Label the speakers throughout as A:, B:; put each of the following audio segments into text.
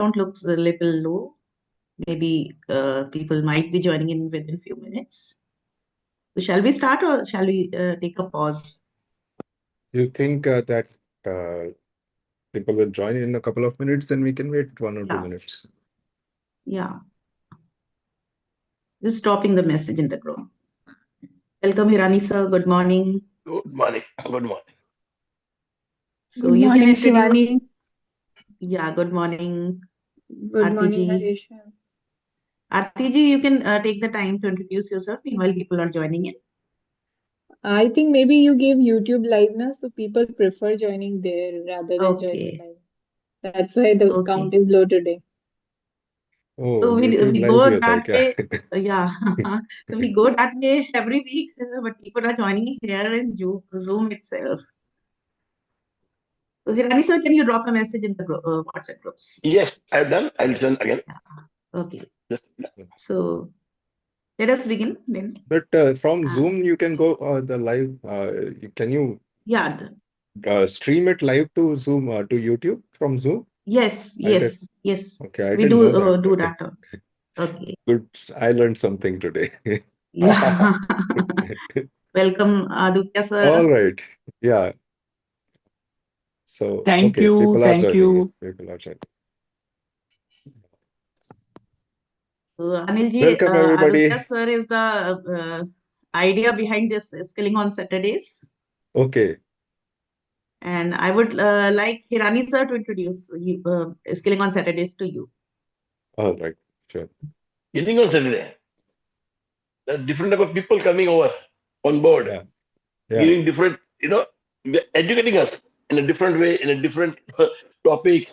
A: count looks a little low. Maybe people might be joining in within a few minutes. So shall we start or shall we take a pause?
B: You think that people will join in a couple of minutes, then we can wait 1 or 2 minutes.
A: Yeah. Just dropping the message in the group. Welcome, Hirani sir. Good morning.
C: Good morning. Good morning.
A: So
D: good
A: you
D: morning,
A: can introduce.
D: Shivani.
A: Yeah, good morning.
D: Good morning,
A: Aarti ji.
D: Harisha.
A: Aarti ji, you can take the time to introduce yourself while people are joining in.
D: I think maybe you gave YouTube live now, so people prefer joining there rather than joining
A: Okay.
D: live. That's why the
A: Okay.
D: count is low today.
B: Oh,
A: So we
B: YouTube
A: go
B: live
A: that way.
B: kya?
A: Yeah. So we go that way every week, but people are joining here in Zoom itself. So Hirani sir, can you drop a message in the WhatsApp groups?
C: Yes, I've done. I'll send again.
A: Yeah. Okay.
C: Just,
A: So let us begin then.
B: But from Zoom, you can go the live. Can you?
A: Yeah.
B: Stream it live to Zoom to YouTube from Zoom?
A: Yes. Yes. Yes.
B: Okay, I
A: We
B: didn't
A: do
B: know that.
A: do that. Okay.
B: Good. I learned something today.
A: Yeah. Welcome, Aditya sir.
B: All right. Yeah. So
E: Thank
B: okay,
E: you.
B: people are
E: Thank
B: joining.
E: you.
B: People are joining.
A: Anil ji,
B: Welcome everybody.
A: Aditya sir is the idea behind this Skilling on Saturdays.
B: Okay.
A: And I would like Hirani sir to introduce you, Skilling on Saturdays to you.
B: All right. Sure.
C: Skilling on Saturday. There are different type of people coming over on board, giving different, educating us in a different way, in a different topic.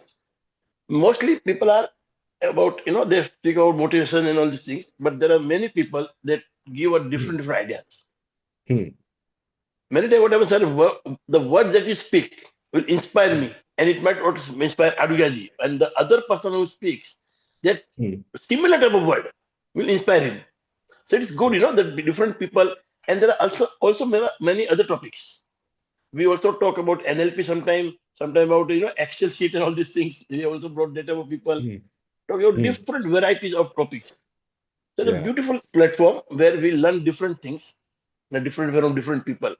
C: Mostly people are about, they speak about motivation and all these things, but there are many people that give a different ideas. Many times what happens is the words that you speak will inspire me, and it might also inspire Adugaji, and the other person who speaks that similar type of word will inspire him. So it's good, that different people, and there are also many other topics. We also talk about NLP sometime about Excel sheet and all these things. We also brought data of people talking about different varieties of topics. So it's a beautiful platform where we learn different things in a different way from different people.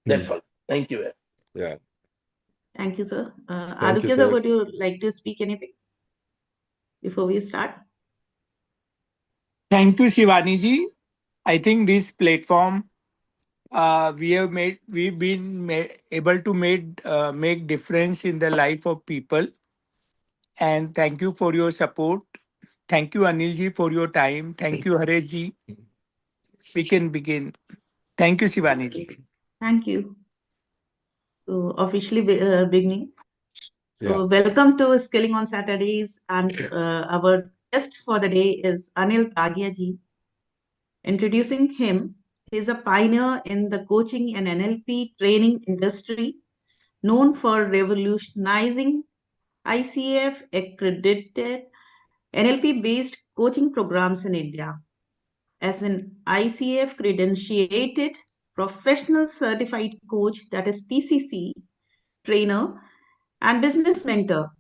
C: That's all. Thank you.
B: Yeah.
A: Thank you, sir.
B: Thank you,
A: Aditya sir,
B: sir.
A: would you like to speak anything before we start?
E: Thank you, Shivani ji. I think this platform we've been able to make difference in the life of people. And thank you for your support. Thank you, Anil ji, for your time. Thank you, Haresh ji. We can begin. Thank you, Shivani ji.
A: Thank you. So officially beginning. So
B: Yeah.
A: welcome to Skilling on Saturdays, and our guest for the day is Anil Dagia ji. Introducing him, he is a pioneer in the coaching and NLP training industry, known for revolutionizing ICF-accredited NLP-based coaching programs in India. As an ICF-credentiated professional certified coach, that is PCC, trainer, and business mentor,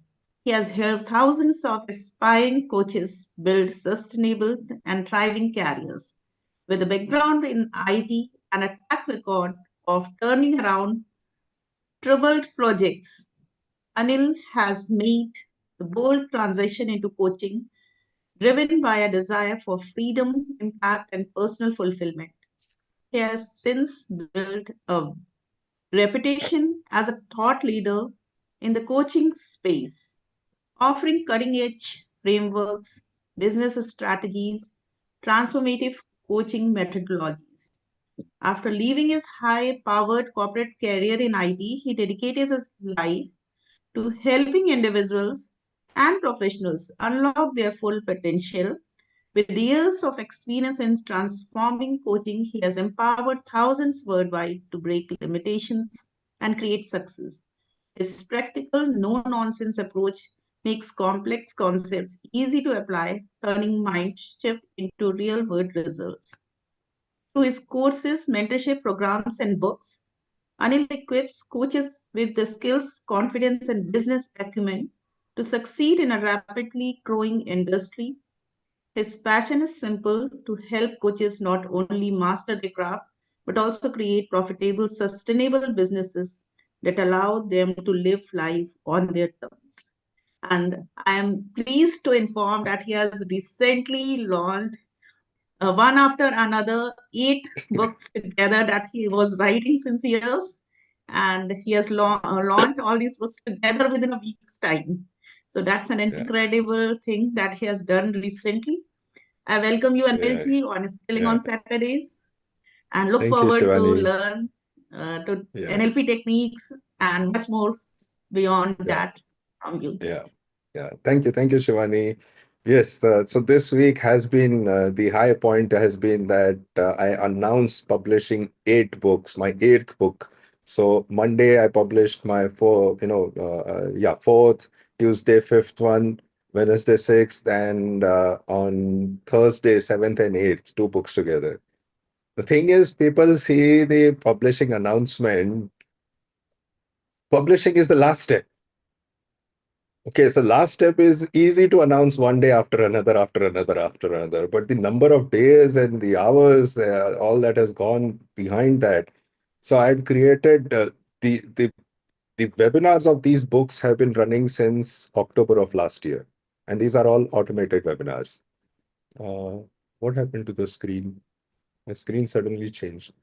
A: he has helped thousands of aspiring coaches build sustainable and thriving careers. With a background in IT and a track record of turning around troubled projects, Anil has made the bold transition into coaching, driven by a desire for freedom, impact, and personal fulfillment. He has since built a reputation as a thought leader in the coaching space, offering cutting edge frameworks, business strategies, transformative coaching methodologies. After leaving his high powered corporate career in IT, he dedicated his life to helping individuals and professionals unlock their full potential. With years of experience in transforming coaching, he has empowered thousands worldwide to break limitations and create success. His practical, no nonsense approach makes complex concepts easy to apply, turning mind shift into real world results. Through his courses, mentorship programs, and books, Anil equips coaches with the skills, confidence, and business acumen to succeed in a rapidly growing industry. His passion is simple to help coaches not only master their craft, but also create profitable, sustainable businesses that allow them to live life on their terms. And I am pleased to inform that he has recently launched one after another 8 books together that he was writing since years. And he has launched all these books together within a week's time. So that's an incredible thing that he has done recently. I welcome you, Anilji, on Skilling on Saturdays, and look
B: Thank you,
A: forward to
B: Shivani.
A: learn to NLP techniques and much more beyond that from you.
B: Thank you, Shivani. Yes, so this week has been the high point has been that I announced publishing 8 books, my 8th book. So Monday I published my fourth, Tuesday 5th one, Wednesday 6th, and on Thursday 7th and 8th, 2 books together. The thing is, people see the publishing announcement. Publishing is the last step. Okay, so last step is easy to announce one day after another, after another, after another. But the number of days and the hours, all that has gone behind that. So I had created the webinars of these books have been running since October of last year. And these are all automated webinars. What happened to the screen? My screen suddenly changed.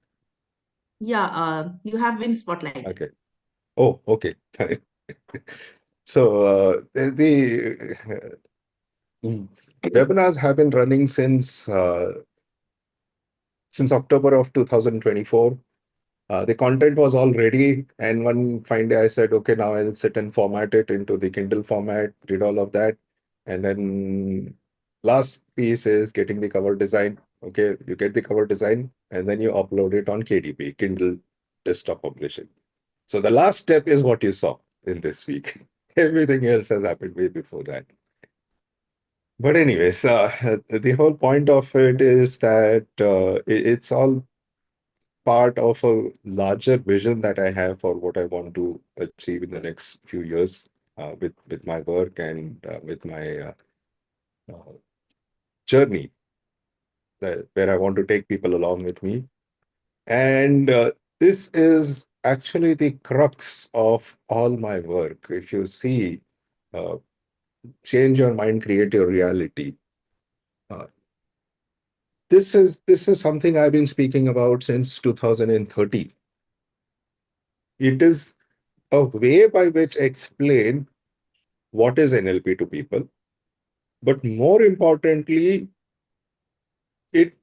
A: You have been spotlight.
B: Okay. Oh, okay. So the webinars have been running since October of 2024. The content was all ready, and one fine day I said, okay, now I'll sit and format it into the Kindle format, did all of that. And then last piece is getting the cover design. Okay, you get the cover design, and then you upload it on KDP, Kindle Desktop Publishing. So the last step is what you saw in this week. Everything else has happened way before that. But anyways, the whole point of it is that it's all part of a larger vision that I have for what I want to achieve in the next few years with my work and with my journey where I want to take people along with me. And this is actually the crux of all my work. If you see, uh, change your mind, create your reality. Uh, this is something I've been speaking about since 2013. It is a way by which I explain what is NLP to people, but more importantly, it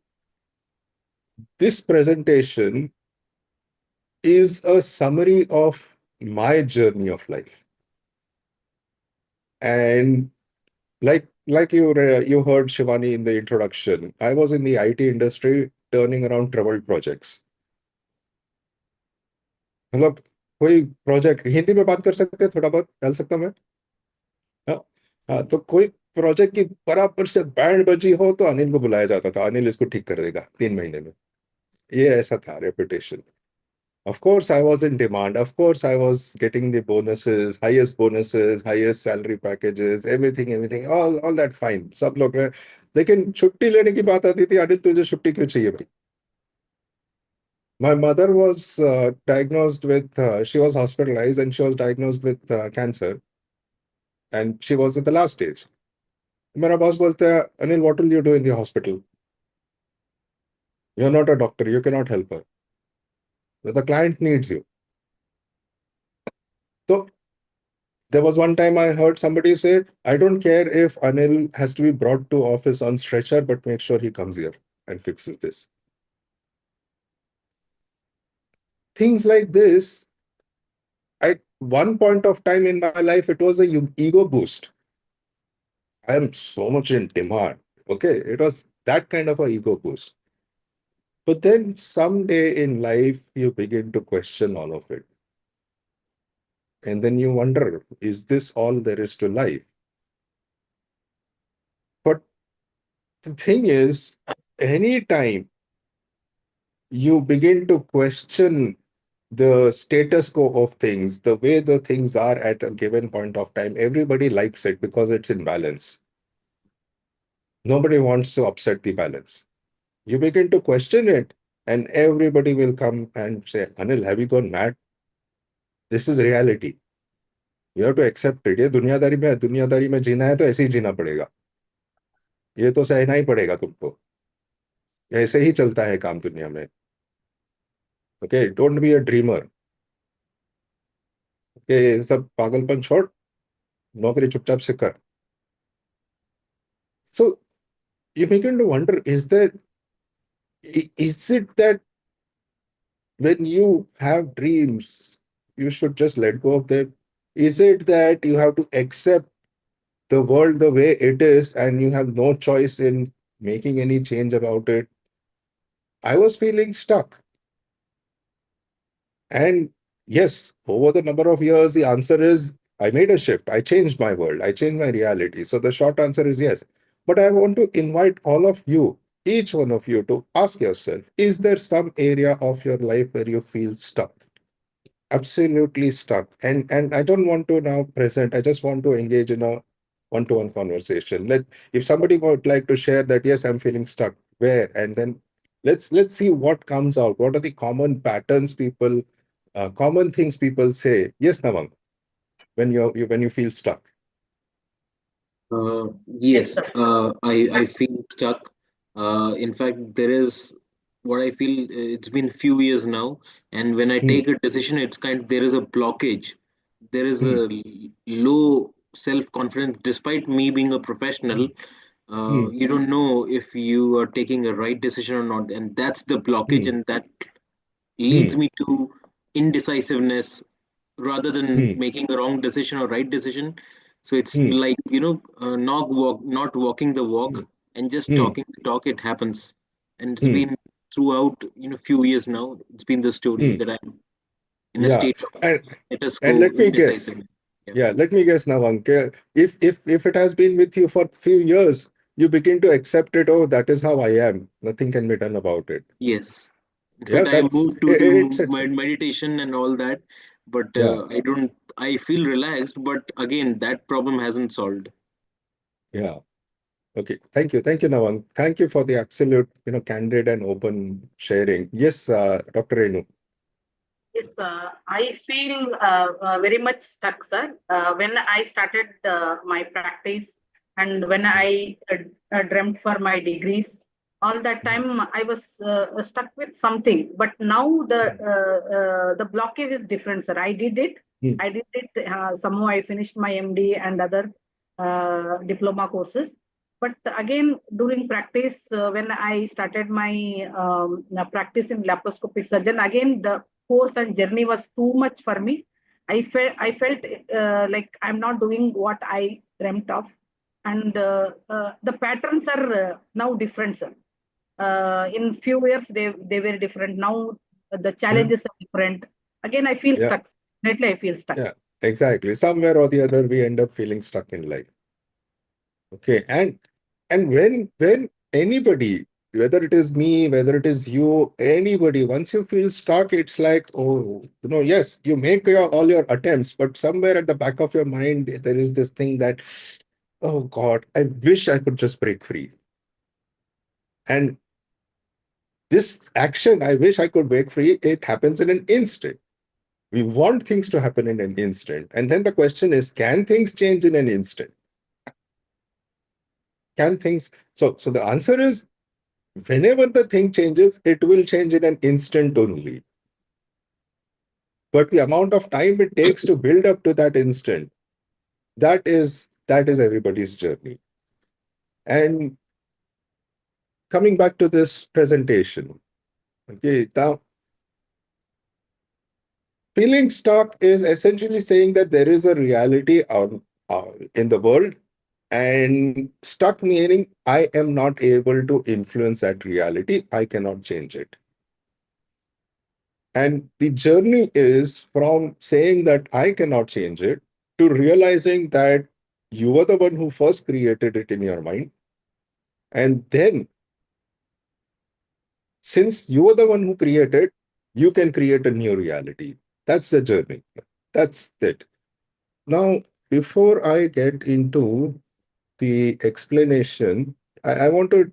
B: this presentation is a summary of my journey of life. And like you heard Shivani in the introduction, I was in the IT industry turning around troubled projects. मतलब कोई project Hindi में बात कर सकते हैं, थोड़ा बहुत डाल सकता हूं मैं. हाँ, तो कोई प्रोजेक्ट की बराबर से बैंड बजी हो तो अनिल को बुलाया जाता था, अनिल इसको ठीक कर देगा 3 महीने में. ये ऐसा था reputation. Of course, I was in demand. Of course, I was getting the bonuses, highest salary packages, everything, all that fine. सब लोग हैं. लेकिन छुट्टी लेने की बात आती थी, अनिल तुझे छुट्टी क्यों चाहिए भाई? My mother was diagnosed with, she was hospitalized and she was diagnosed with cancer. And she was at the last stage. मेरा बॉस बोलता है, Anil, what will you do in the hospital? You're not a doctor, you cannot help her. But the client needs you. So there was one time I heard somebody say, I don't care if Anil has to be brought to office on stretcher, but make sure he comes here and fixes this. Things like this, at one point of time in my life, it was a ego boost. I am so much in demand. Okay, it was that kind of a ego boost. But then someday in life, you begin to question all of it. And then you wonder, is this all there is to life? But the thing is, anytime you begin to question the status quo of things, the way the things are at a given point of time, everybody likes it because it's in balance. Nobody wants to upset the balance. You begin to question it, and everybody will come and say, Anil, have you gone mad? This is reality. You have to accept it. ये दुनियादारी में जीना है तो ऐसे ही जीना पड़ेगा. ये तो सहना ही पड़ेगा तुमको. ऐसे ही चलता है काम दुनिया में. Okay, don't be a dreamer. Okay, सब पागलपन छोड़, नौकरी चुपचाप से कर. So you begin to wonder, is it that when you have dreams, you should just let go of them? Is it that you have to accept the world the way it is and you have no choice in making any change about it? I was feeling stuck. And yes, over the number of years, the answer is I made a shift. I changed my world. I changed my reality. So the short answer is yes. But I want to invite all of you, each one of you, to ask yourself, is there some area of your life where you feel stuck? Absolutely stuck. And I don't want to now present, I just want to engage in a one-to-one conversation. If somebody would like to share that, yes, I'm feeling stuck, where? And then let's see what comes out. What are the common patterns people, common things people say? Yes, Nawang, when you feel stuck.
F: Yes, I feel stuck. In fact, there is what I feel. It's been few years now, and when I
B: Hmm,
F: take a decision, it's there is a blockage. There is
B: hmm,
F: a low self-confidence, despite me being a professional.
B: hmm, hmm,
F: You don't know if you are taking a right decision or not, and that's the blockage,
B: hmm,
F: and that
B: hmm,
F: leads me to indecisiveness rather than
B: hmm,
F: making a wrong decision or right decision. So it's
B: hmm,
F: like not walking the
B: hmm,
F: walk and just
B: hmm,
F: talking the talk. It happens, and it's
B: hmm,
F: been throughout few years now. It's been the story
B: hmm.
F: that I'm in a
B: Yeah.
F: state of
B: And
F: status
B: and
F: quo
B: let me guess.
F: indecisiveness. Yeah.
B: Yeah, let me guess now, Anke. If it has been with you for few years, you begin to accept it. Oh, that is how I am. Nothing can be done about it.
F: Yes. In
B: Yeah,
F: fact, I
B: that's
F: moved to
B: it,
F: do
B: it's it.
F: meditation and all that, but
B: Yeah,
F: I don't. I feel relaxed, but again, that problem hasn't solved.
B: yeah. Okay. Thank you, Nawang. Thank you for the absolute, candid and open sharing. Yes, Dr. Renu.
A: Yes, I feel very much stuck, sir. When I started my practice and when I dreamt for my degrees, all that time I was stuck with something. But now the blockage is different, sir. I did it.
B: Hmm,
A: I did it. Somehow I finished my MD and other diploma courses. But again, during practice, when I started my practice in laparoscopic surgeon, again the course and journey was too much for me. I felt like I'm not doing what I dreamt of, and the patterns are now different, sir. In few years they were different. Now the
B: yeah,
A: challenges are different. Again, I feel
B: yeah,
A: stuck. Definitely, I feel stuck.
B: yeah. Exactly. Somewhere or the other, we end up feeling stuck in life. Okay. And when anybody, whether it is me, whether it is you, anybody, once you feel stuck, it's like, oh, yes, you make all your attempts, but somewhere at the back of your mind, there is this thing that, oh God, I wish I could just break free. And this action, I wish I could break free, it happens in an instant. We want things to happen in an instant. And then the question is, can things change in an instant? Can things? So the answer is, whenever the thing changes, it will change in an instant only. But the amount of time it takes to build up to that instant, that is everybody's journey. And coming back to this presentation, okay, now feeling stuck is essentially saying that there is a reality out, in the world, and stuck meaning I am not able to influence that reality. I cannot change it. And the journey is from saying that I cannot change it to realizing that you are the one who first created it in your mind. And then, since you are the one who created, you can create a new reality. That's the journey. That's it. Now, before I get into the explanation, I want to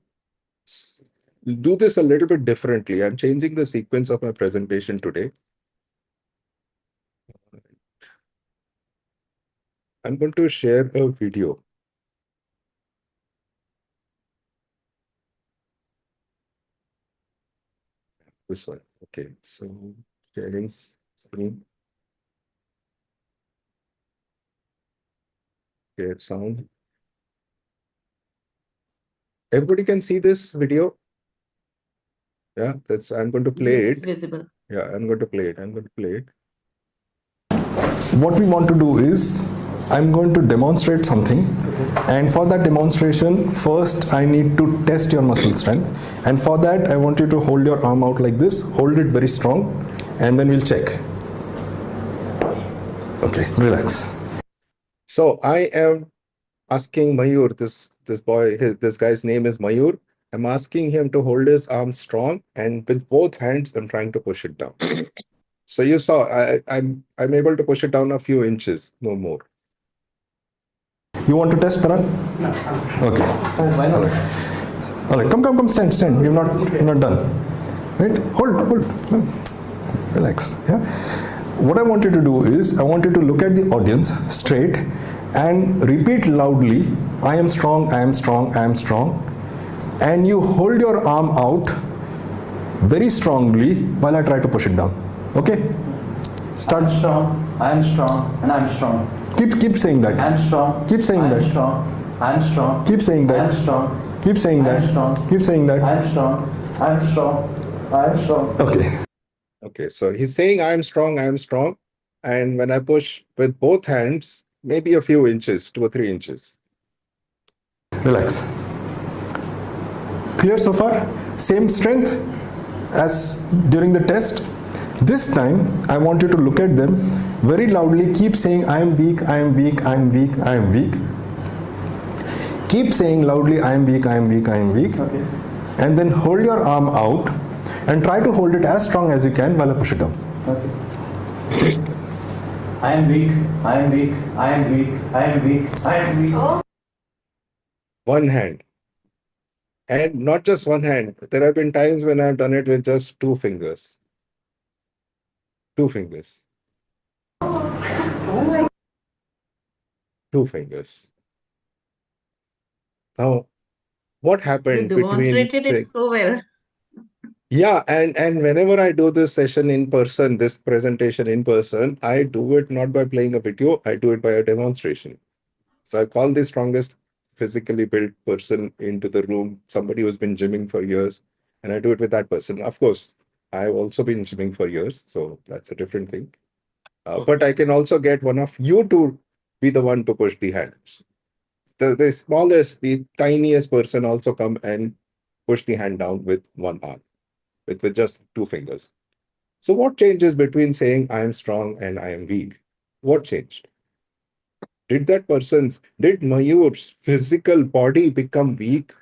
B: do this a little bit differently. I'm changing the sequence of my presentation today. I'm going to share a video. This one. Okay, so sharing screen. Okay, sound. Everybody can see this video? Yeah, I'm going to play it.
A: Visible.
B: Yeah, I'm going to play it. I'm going to play it. What we want to do is, I'm going to demonstrate something. And for that demonstration, first I need to test your muscle strength. And for that, I want you to hold your arm out like this. Hold it very strong. And then we'll check. Okay, relax. So I am asking Mayur, this guy's name is Mayur. I'm asking him to hold his arm strong, and with both hands, I'm trying to push it down. So you saw, I'm able to push it down a few inches, no more. You want to test, Parag? No. Okay. Why not? All right. Come, stand. We're not done. Right? Hold. No. Relax. Yeah. What I want you to do is, I want you to look at the audience straight and repeat loudly, I am strong, I am strong, I am strong. And you hold your arm out very strongly while I try to push it down. Okay? Start.
G: I am strong, and I'm strong.
B: Keep saying that.
G: I'm strong.
B: Keep saying that.
G: I'm strong.
B: Keep saying that.
G: I'm strong.
B: Keep saying that.
G: I'm strong.
B: Keep saying that.
G: I'm strong. I'm strong. I'm strong.
B: Okay, so he's saying I'm strong, and when I push with both hands, maybe a few inches, 2 or 3 inches. Relax. Clear so far? Same strength as during the test. This time, I want you to look at them very loudly. Keep saying, I am weak, I am weak, I am weak, I am weak. Keep saying loudly, I am weak, I am weak, I am weak.
G: Okay.
B: And then hold your arm out and try to hold it as strong as you can while I push it down.
G: Okay. I am weak, I am weak, I am weak, I am weak, I am weak.
B: One hand. And not just one hand. There have been times when I've done it with just 2 fingers. 2 fingers. 2 fingers. Now, what happened
A: You
B: between...
A: demonstrated it so well.
B: Yeah, and whenever I do this session in person, this presentation in person, I do it not by playing a video, I do it by a demonstration. So I call the strongest physically built person into the room, somebody who's been gymming for years, and I do it with that person. Of course, I've also been gymming for years, so that's a different thing. But I can also get one of you to be the one to push the hands. The smallest, the tiniest person also come and push the hand down with one arm, with just 2 fingers. So what changes between saying I am strong and I am weak? What changed? Did Mayur's physical body become weak?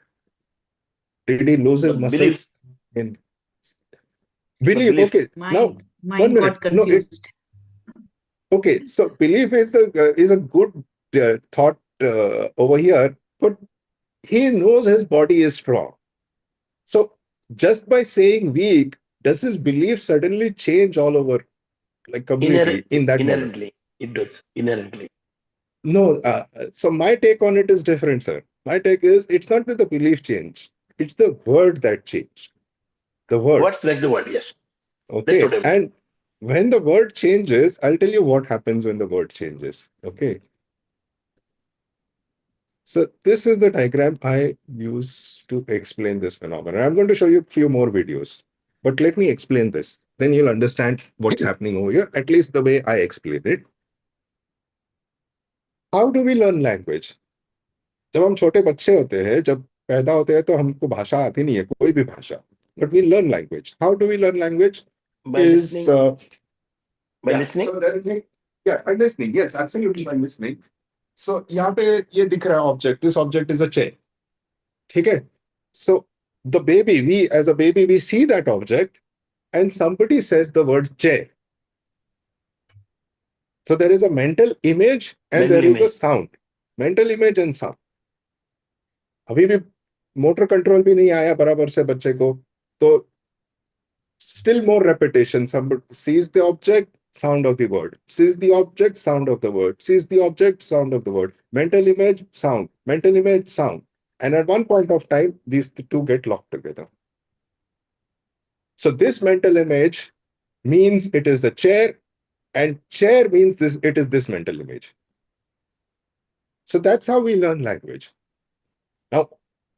B: Did he lose his muscles? Belief. Okay. Now, 1 minute.
A: Got confused.
B: Okay, so belief is a good thought over here, but he knows his body is strong. So just by saying weak, does his belief suddenly change all over, like completely in that
C: inherently
B: moment?
C: It does. Inherently.
B: No, so my take on it is different, sir. My take is, it's not that the belief changed, it's the word that changed. The word.
C: What's like the word? Yes.
B: Okay, and when the word changes, I'll tell you what happens when the word changes. Okay. So this is the diagram I use to explain this phenomenon. I'm going to show you a few more videos, but let me explain this. Then you'll understand what's happening over here, at least the way I explain it. How do we learn language? जब हम छोटे बच्चे होते हैं, जब पैदा होते हैं, तो हमको भाषा आती नहीं है, कोई भी भाषा. But we learn language. How do we learn language?
C: By listening. By listening?
B: By listening. Yes, absolutely by listening. So यहाँ पे ये दिख रहा है object. This object is a chair. ठीक है? So the baby, we as a baby, we see that object and somebody says the word chair. So there is a mental image and there is a sound. Mental image and sound. अभी भी motor control भी नहीं आया बराबर से बच्चे को, तो still more repetition. Somebody sees the object, sound of the word. Sees the object, sound of the word. Sees the object, sound of the word. Mental image, sound. Mental image, sound. And at one point of time, these two get locked together. So this mental image means it is a chair, and chair means this, it is this mental image. So that's how we learn language. Now,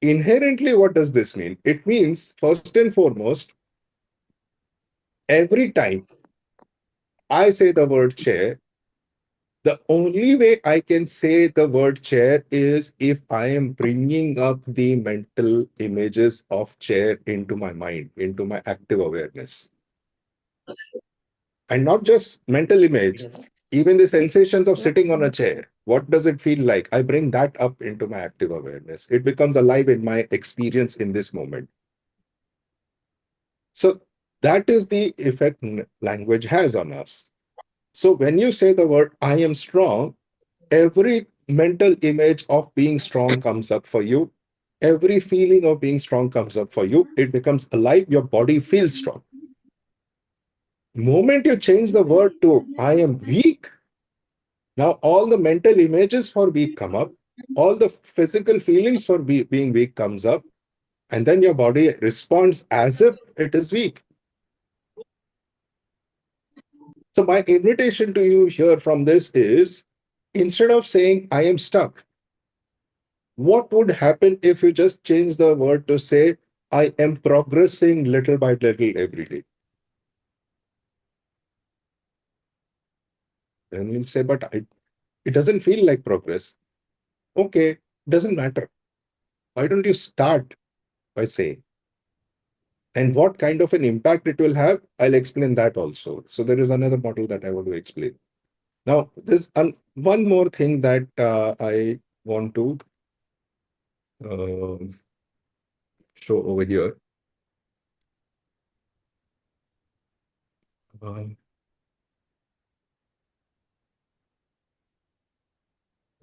B: inherently, what does this mean? It means, first and foremost, every time I say the word chair, the only way I can say the word chair is if I am bringing up the mental images of chair into my mind, into my active awareness. And not just mental image, even the sensations of sitting on a chair. What does it feel like? I bring that up into my active awareness. It becomes alive in my experience in this moment. So that is the effect language has on us. So when you say the word, I am strong, every mental image of being strong comes up for you. Every feeling of being strong comes up for you. It becomes alive. Your body feels strong. The moment you change the word to I am weak, now all the mental images for weak come up. All the physical feelings for being weak comes up. And then your body responds as if it is weak. So my invitation to you here from this is, instead of saying I am stuck, what would happen if you just change the word to say, I am progressing little by little every day? Then you'll say, but it doesn't feel like progress. Okay, doesn't matter. Why don't you start by saying? And what kind of an impact it will have, I'll explain that also. So there is another model that I want to explain. Now, there's one more thing that I want to show over here. I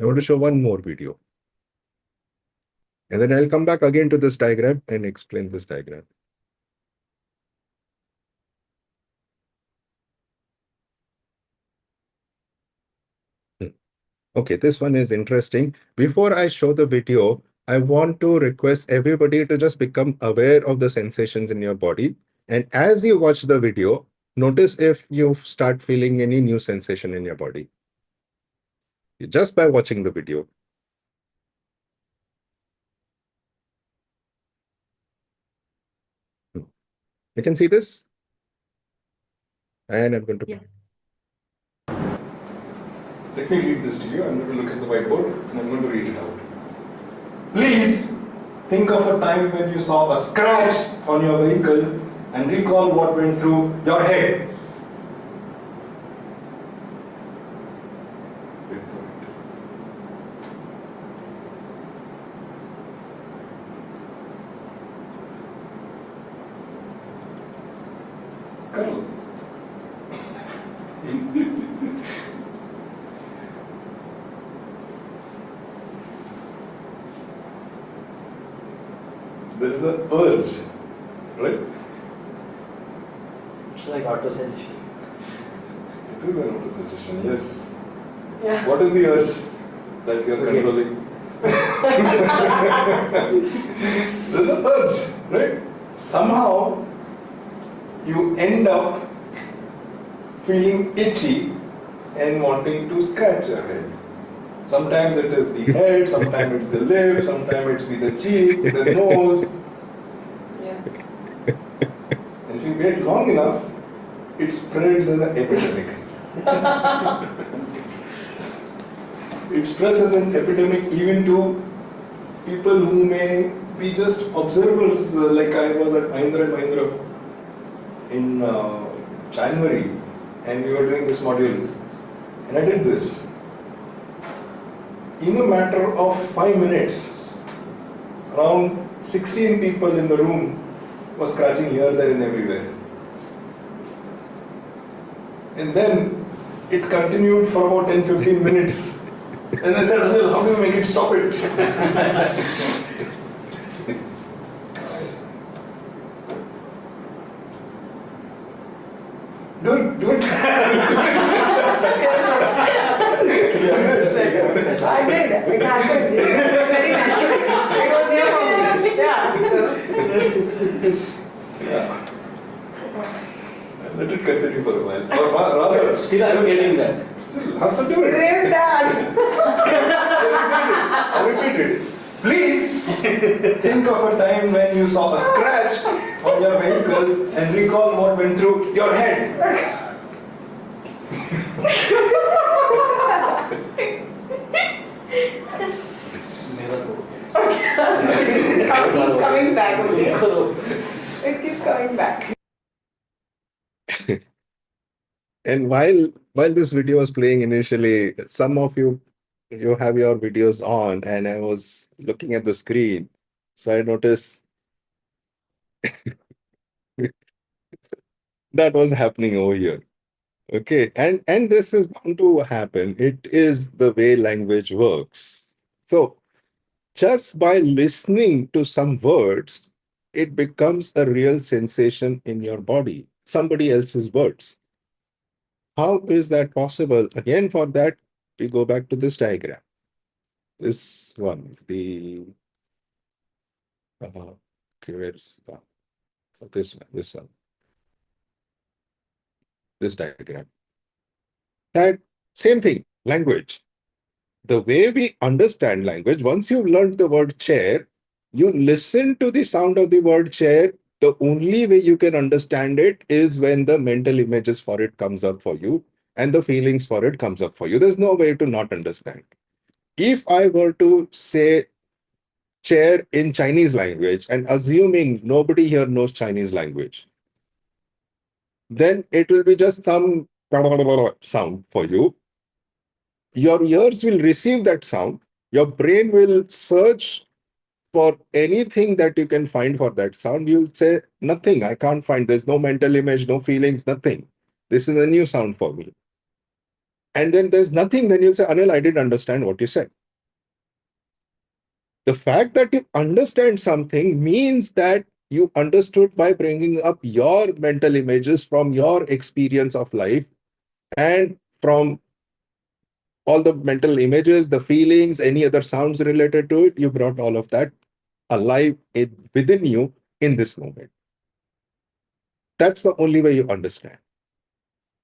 B: want to show one more video. And then I'll come back again to this diagram and explain this diagram. Okay, this one is interesting. Before I show the video, I want to request everybody to just become aware of the sensations in your body. And as you watch the video, notice if you start feeling any new sensation in your body. Just by watching the video. You can see this? And I'm going to...
A: Yeah.
B: Let me read this to you. I'm going to look at the whiteboard and I'm going to read it out. Please think of a time when you saw a scratch on your vehicle and recall what went through your head. There is an urge, right?
G: It's like auto-suggestion.
B: It is an auto-suggestion, yes.
G: Yeah.
B: What is the urge that you are controlling? There's an urge, right? Somehow you end up feeling itchy and wanting to scratch your head. Sometimes it is the head, sometimes it's the lip, sometimes it's the cheek, the nose.
G: Yeah.
B: And if you wait long enough, it spreads as an epidemic. It spreads as an epidemic even to people who may be just observers, like I was at Mahindra in January, and we were doing this module, and I did this. In a matter of 5 minutes, around 16 people in the room were scratching here, there and everywhere. And then it continued for about 10-15 minutes. And I said, Anil, how do you make it stop it? Do it.
H: I did. It happened. It was very natural. It was here for me.
B: Yeah. And let it continue for a while. Or rather,
G: Still I'm getting that.
B: still, also do it.
H: Raise that.
B: I'll repeat it. Please think of a time when you saw a scratch on your vehicle and recall what went through your head.
H: It keeps coming back. It keeps coming back.
B: And while this video was playing initially, some of you have your videos on, and I was looking at the screen, so I noticed that was happening over here. Okay, and this is bound to happen. It is the way language works. So just by listening to some words, it becomes a real sensation in your body, somebody else's words. How is that possible? Again, for that, we go back to this diagram. This one, okay, where's this one, this diagram. That same thing, language. The way we understand language, once you've learned the word chair, you listen to the sound of the word chair. The only way you can understand it is when the mental images for it comes up for you and the feelings for it comes up for you. There's no way to not understand. If I were to say chair in Chinese language, and assuming nobody here knows Chinese language, then it will be just some sound for you. Your ears will receive that sound. Your brain will search for anything that you can find for that sound. You'll say, nothing, I can't find. There's no mental image, no feelings, nothing. This is a new sound for me. And then there's nothing. Then you'll say, Anil, I didn't understand what you said. The fact that you understand something means that you understood by bringing up your mental images from your experience of life, and from all the mental images, the feelings, any other sounds related to it, you brought all of that alive within you in this moment. That's the only way you understand.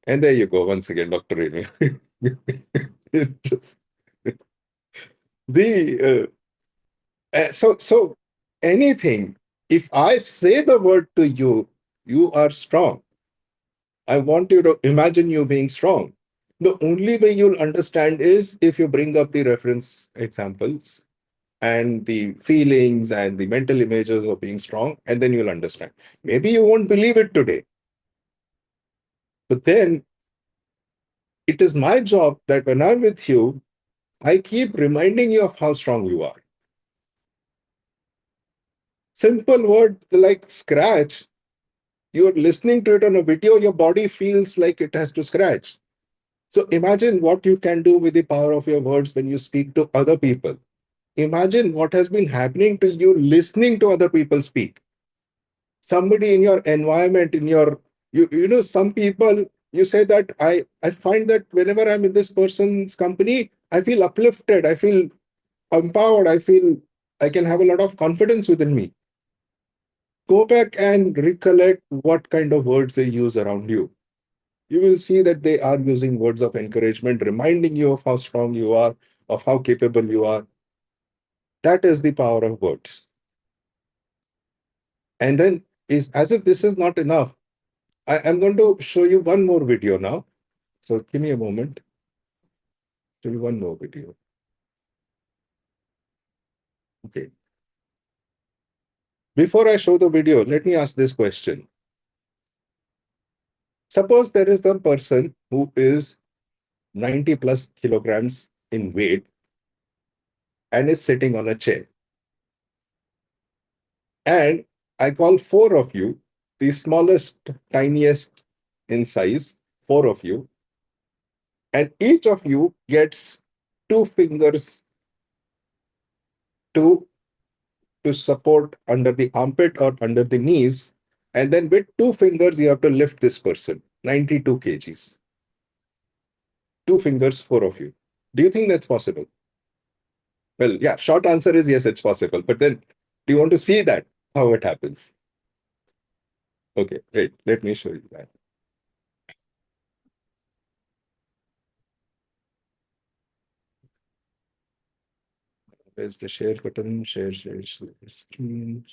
B: And there you go, once again, Dr. Renu. It just so anything, if I say the word to you, you are strong. I want you to imagine you being strong. The only way you'll understand is if you bring up the reference examples and the feelings and the mental images of being strong, and then you'll understand. Maybe you won't believe it today, but then it is my job that when I'm with you, I keep reminding you of how strong you are. Simple word like scratch, you're listening to it on a video, your body feels like it has to scratch. So imagine what you can do with the power of your words when you speak to other people. Imagine what has been happening to you listening to other people speak. Somebody in your environment, you know, some people, you say that I find that whenever I'm in this person's company, I feel uplifted, I feel empowered, I feel I can have a lot of confidence within me. Go back and recollect what kind of words they use around you. You will see that they are using words of encouragement, reminding you of how strong you are, of how capable you are. That is the power of words. And then, as if this is not enough, I am going to show you one more video now. So give me a moment. Show you one more video. Okay. Before I show the video, let me ask this question. Suppose there is a person who is 90 plus kilograms in weight and is sitting on a chair. And I call 4 of you, the smallest, tiniest in size, 4 of you, and each of you gets 2 fingers to support under the armpit or under the knees, and then with 2 fingers you have to lift this person, 92 kgs. 2 fingers, 4 of you. Do you think that's possible? Well, yeah, short answer is yes, it's possible. But then, do you want to see that, how it happens? Okay, wait, let me show you that. Where's the share button? Share screen.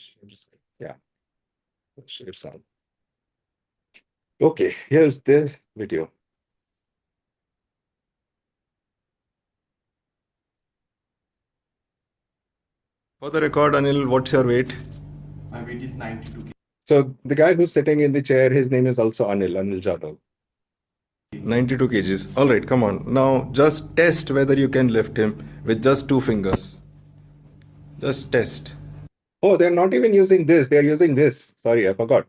B: Yeah, share sound. Okay, here's the video. For the record, Anil, what's your weight?
I: My weight is 92 kg.
B: So the guy who's sitting in the chair, his name is also Anil Dagia. 92 kgs. All right, come on. Now just test whether you can lift him with just 2 fingers. Just test. Oh, they're not even using this. They're using this. Sorry, I forgot.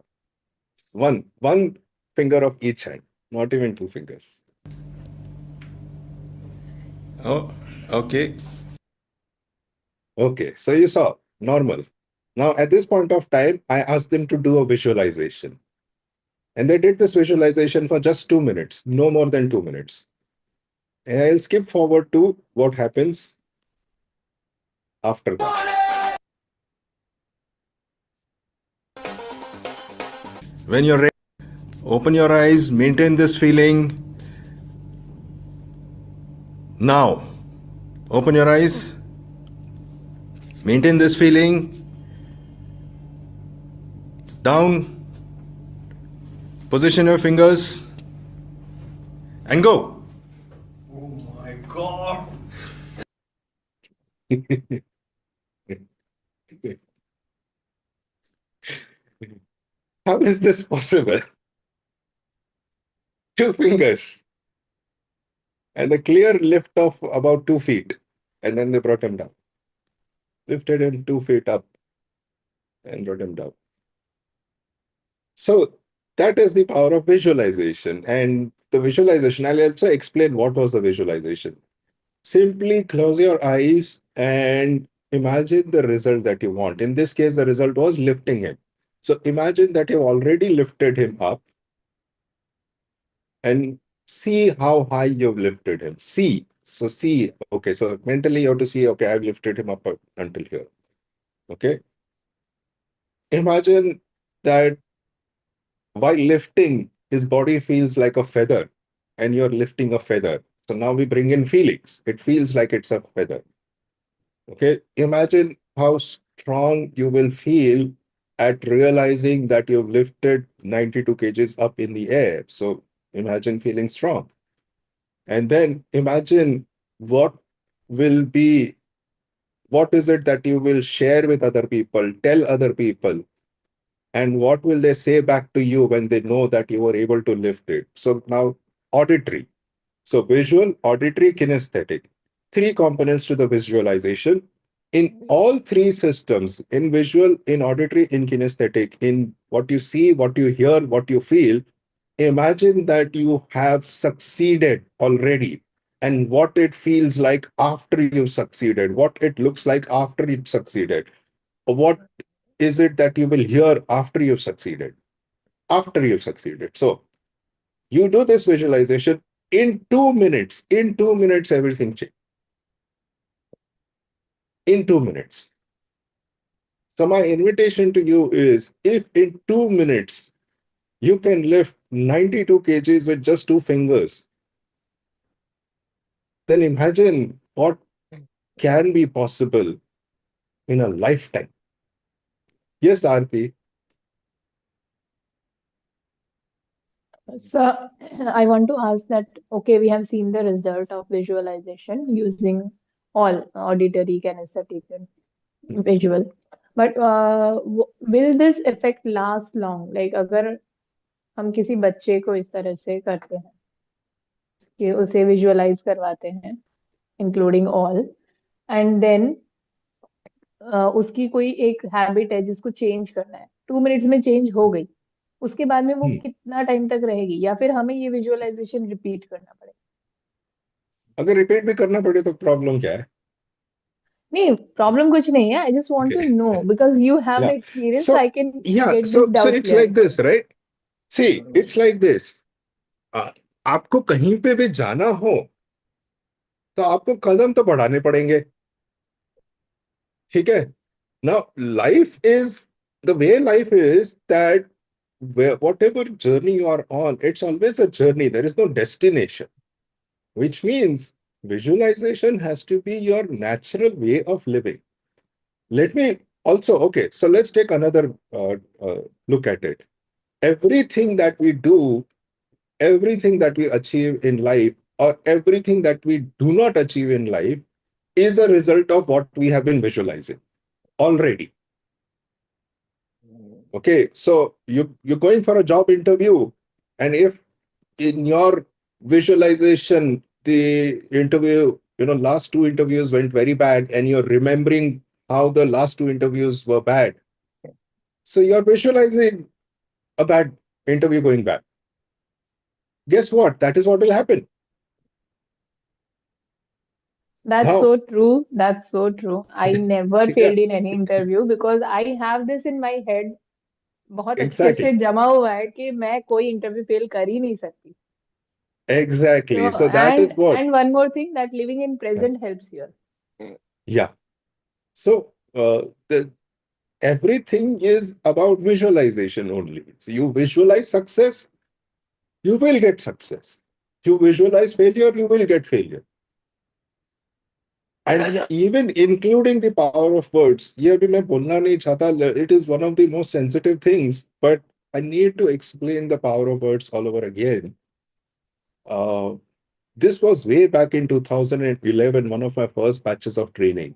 B: One finger of each hand, not even 2 fingers. Oh, okay. Okay, so you saw, normal. Now, at this point of time, I asked them to do a visualization. And they did this visualization for just 2 minutes, no more than 2 minutes. And I'll skip forward to what happens after that. When you're ready, open your eyes, maintain this feeling. Now, open your eyes, maintain this feeling. Down, position your fingers, and go.
I: Oh my God.
B: How is this possible? 2 fingers and a clear lift of about 2 feet, and then they brought him down. Lifted him 2 feet up and brought him down. So that is the power of visualization. And the visualization, I'll also explain what was the visualization. Simply close your eyes and imagine the result that you want. In this case, the result was lifting him. So imagine that you've already lifted him up and see how high you've lifted him. See. So see, okay, so mentally you have to see, okay, I've lifted him up until here. Okay. Imagine that while lifting, his body feels like a feather and you're lifting a feather. So now we bring in feelings. It feels like it's a feather. Okay. Imagine how strong you will feel at realizing that you've lifted 92 kgs up in the air. So imagine feeling strong. And then imagine what is it that you will share with other people, tell other people, and what will they say back to you when they know that you were able to lift it? So now auditory. So visual, auditory, kinesthetic. 3 components to the visualization. In all 3 systems, in visual, in auditory, in kinesthetic, in what you see, what you hear, what you feel, imagine that you have succeeded already and what it feels like after you've succeeded, what it looks like after you've succeeded. What is it that you will hear after you've succeeded? After you've succeeded. So you do this visualization in 2 minutes. In 2 minutes, everything changes. In 2 minutes. So my invitation to you is, if in 2 minutes you can lift 92 kgs with just 2 fingers, then imagine what can be possible in a lifetime. Yes, Aarti.
D: So I want to ask that, okay, we have seen the result of visualization using all auditory, kinesthetic, and visual. But will this effect last long? Like अगर हम किसी बच्चे को इस तरह से करते हैं कि उसे विजुअलाइज करवाते हैं, इंक्लूडिंग ऑल, एंड देन उसकी कोई एक हैबिट है जिसको चेंज करना है, 2 मिनट्स में चेंज हो गई, उसके बाद में वो कितना टाइम तक रहेगी, या फिर हमें ये विजुअलाइजेशन रिपीट करना पड़ेगा?
B: अगर रिपीट भी करना पड़े तो प्रॉब्लम क्या है?
D: नहीं, प्रॉब्लम कुछ नहीं है. I just want to know because you have the
B: Yeah.
D: Experience,
B: So
D: I can
B: yeah,
D: get
B: so
D: this
B: so
D: doubt
B: it's like
D: clear.
B: this, right? See, it's like this. आपको कहीं पे भी जाना हो तो आपको कदम तो बढ़ाने पड़ेंगे, ठीक है? Now, life is the way life is that whatever journey you are on, it's always a journey. There is no destination, which means visualization has to be your natural way of living. Let me also, okay, so let's take another look at it. Everything that we do, everything that we achieve in life, or everything that we do not achieve in life is a result of what we have been visualizing already. Okay, so you're going for a job interview, and if in your visualization the interview, last two interviews went very bad, and you're remembering how the last two interviews were bad, so you're visualizing a bad interview going bad. Guess what? That is what will happen.
D: That's
B: Now,
D: so true. That's so true. I never
B: yeah,
D: failed in any interview because I have this in my head. बहुत अच्छे से
B: exactly,
D: जमा हुआ है कि मैं कोई interview fail कर ही नहीं सकती.
B: exactly.
D: So
B: So that is what.
D: and one more thing, that living in present helps here.
B: Yeah. So everything is about visualization only. So you visualize success, you will get success. You visualize failure, you will get failure. And even including the power of words. ये अभी मैं बोलना नहीं चाहता. It is one of the most sensitive things, but I need to explain the power of words all over again. This was way back in 2011, one of my first batches of training.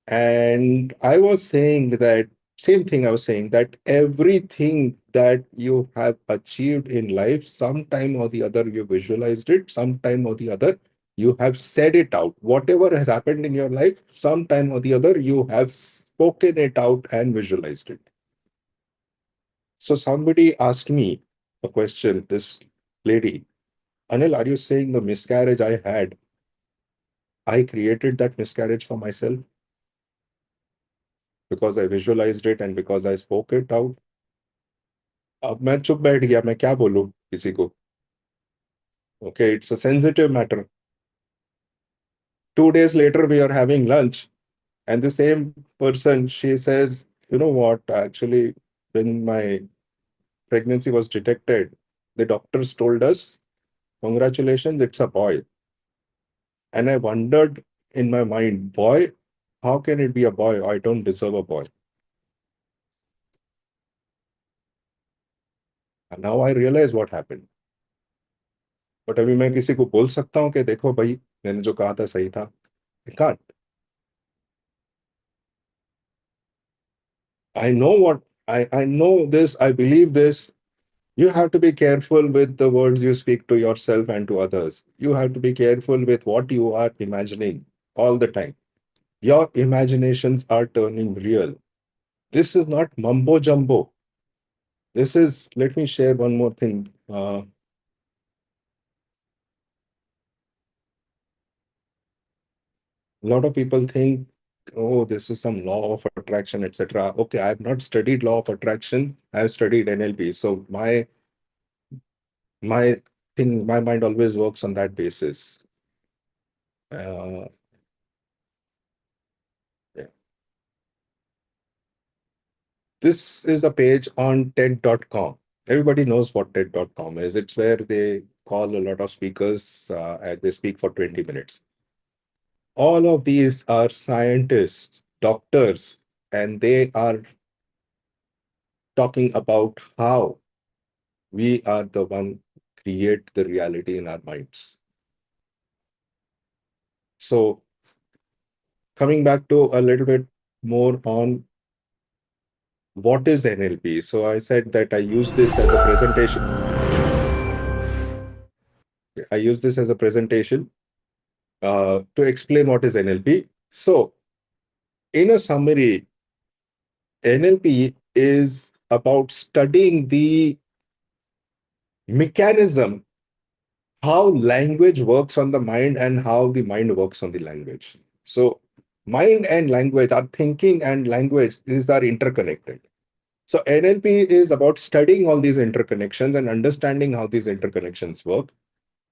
B: And I was saying that same thing. I was saying that everything that you have achieved in life, sometime or the other, you visualized it, sometime or the other, you have said it out. Whatever has happened in your life, sometime or the other, you have spoken it out and visualized it. So somebody asked me a question, this lady, Anil, are you saying the miscarriage I had, I created that miscarriage for myself? Because I visualized it and because I spoke it out. अब मैं चुप बैठ गया, मैं क्या बोलूं किसी को? Okay, it's a sensitive matter. 2 days later, we are having lunch, and the same person, she says, you know what, actually, when my pregnancy was detected, the doctors told us, congratulations, it's a boy. And I wondered in my mind, boy, how can it be a boy? I don't deserve a boy. And now I realize what happened. But अभी मैं किसी को बोल सकता हूँ कि देखो भाई, मैंने जो कहा था सही था? I can't. I know what I know this, I believe this. You have to be careful with the words you speak to yourself and to others. You have to be careful with what you are imagining all the time. Your imaginations are turning real. This is not mumbo jumbo. This is, let me share one more thing. A lot of people think, oh, this is some law of attraction, etc. Okay, I have not studied law of attraction. I have studied NLP. So my mind always works on that basis. Yeah. This is a page on TED.com. Everybody knows what TED.com is. It's where they call a lot of speakers and they speak for 20 minutes. All of these are scientists, doctors, and they are talking about how we are the one create the reality in our minds. So coming back to a little bit more on what is NLP. So I said that I use this as a presentation. I use this as a presentation to explain what is NLP. So in a summary, NLP is about studying the mechanism, how language works on the mind and how the mind works on the language. So mind and language, our thinking and language, these are interconnected. So NLP is about studying all these interconnections and understanding how these interconnections work.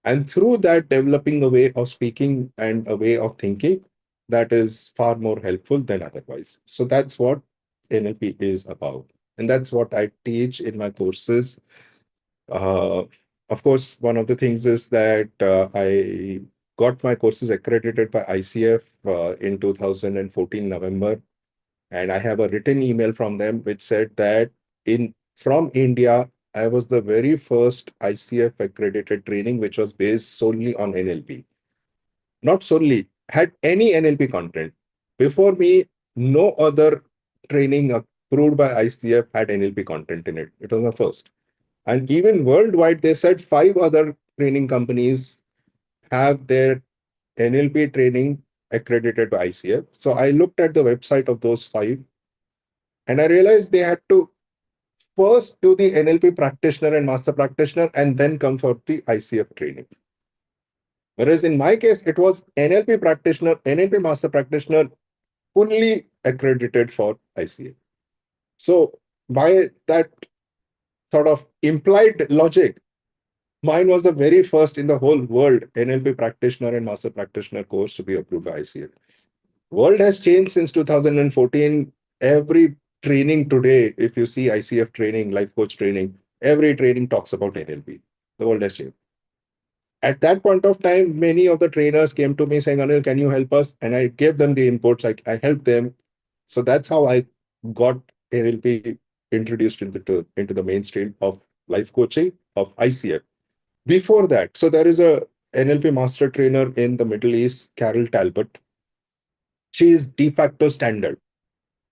B: And through that, developing a way of speaking and a way of thinking that is far more helpful than otherwise. So that's what NLP is about. And that's what I teach in my courses. Uh, of course, one of the things is that I got my courses accredited by ICF in 2014 November, and I have a written email from them which said that from India, I was the very first ICF accredited training which was based solely on NLP. Not solely, had any NLP content. Before me, no other training approved by ICF had NLP content in it. It was my first. And even worldwide, they said 5 other training companies have their NLP training accredited by ICF. So I looked at the website of those 5 and I realized they had to first do the NLP practitioner and master practitioner and then come for the ICF training. Whereas in my case, it was NLP practitioner, NLP master practitioner, fully accredited for ICF. So by that sort of implied logic, mine was the very first in the whole world NLP practitioner and master practitioner course to be approved by ICF. World has changed since 2014. Every training today, if you see ICF training, life coach training, every training talks about NLP. The world has changed. At that point of time, many of the trainers came to me saying, Anil, can you help us? And I gave them the inputs. I helped them. So that's how I got NLP introduced into the mainstream of life coaching of ICF. Before that, so there is a NLP master trainer in the Middle East, Carol Talbot. She is de facto standard.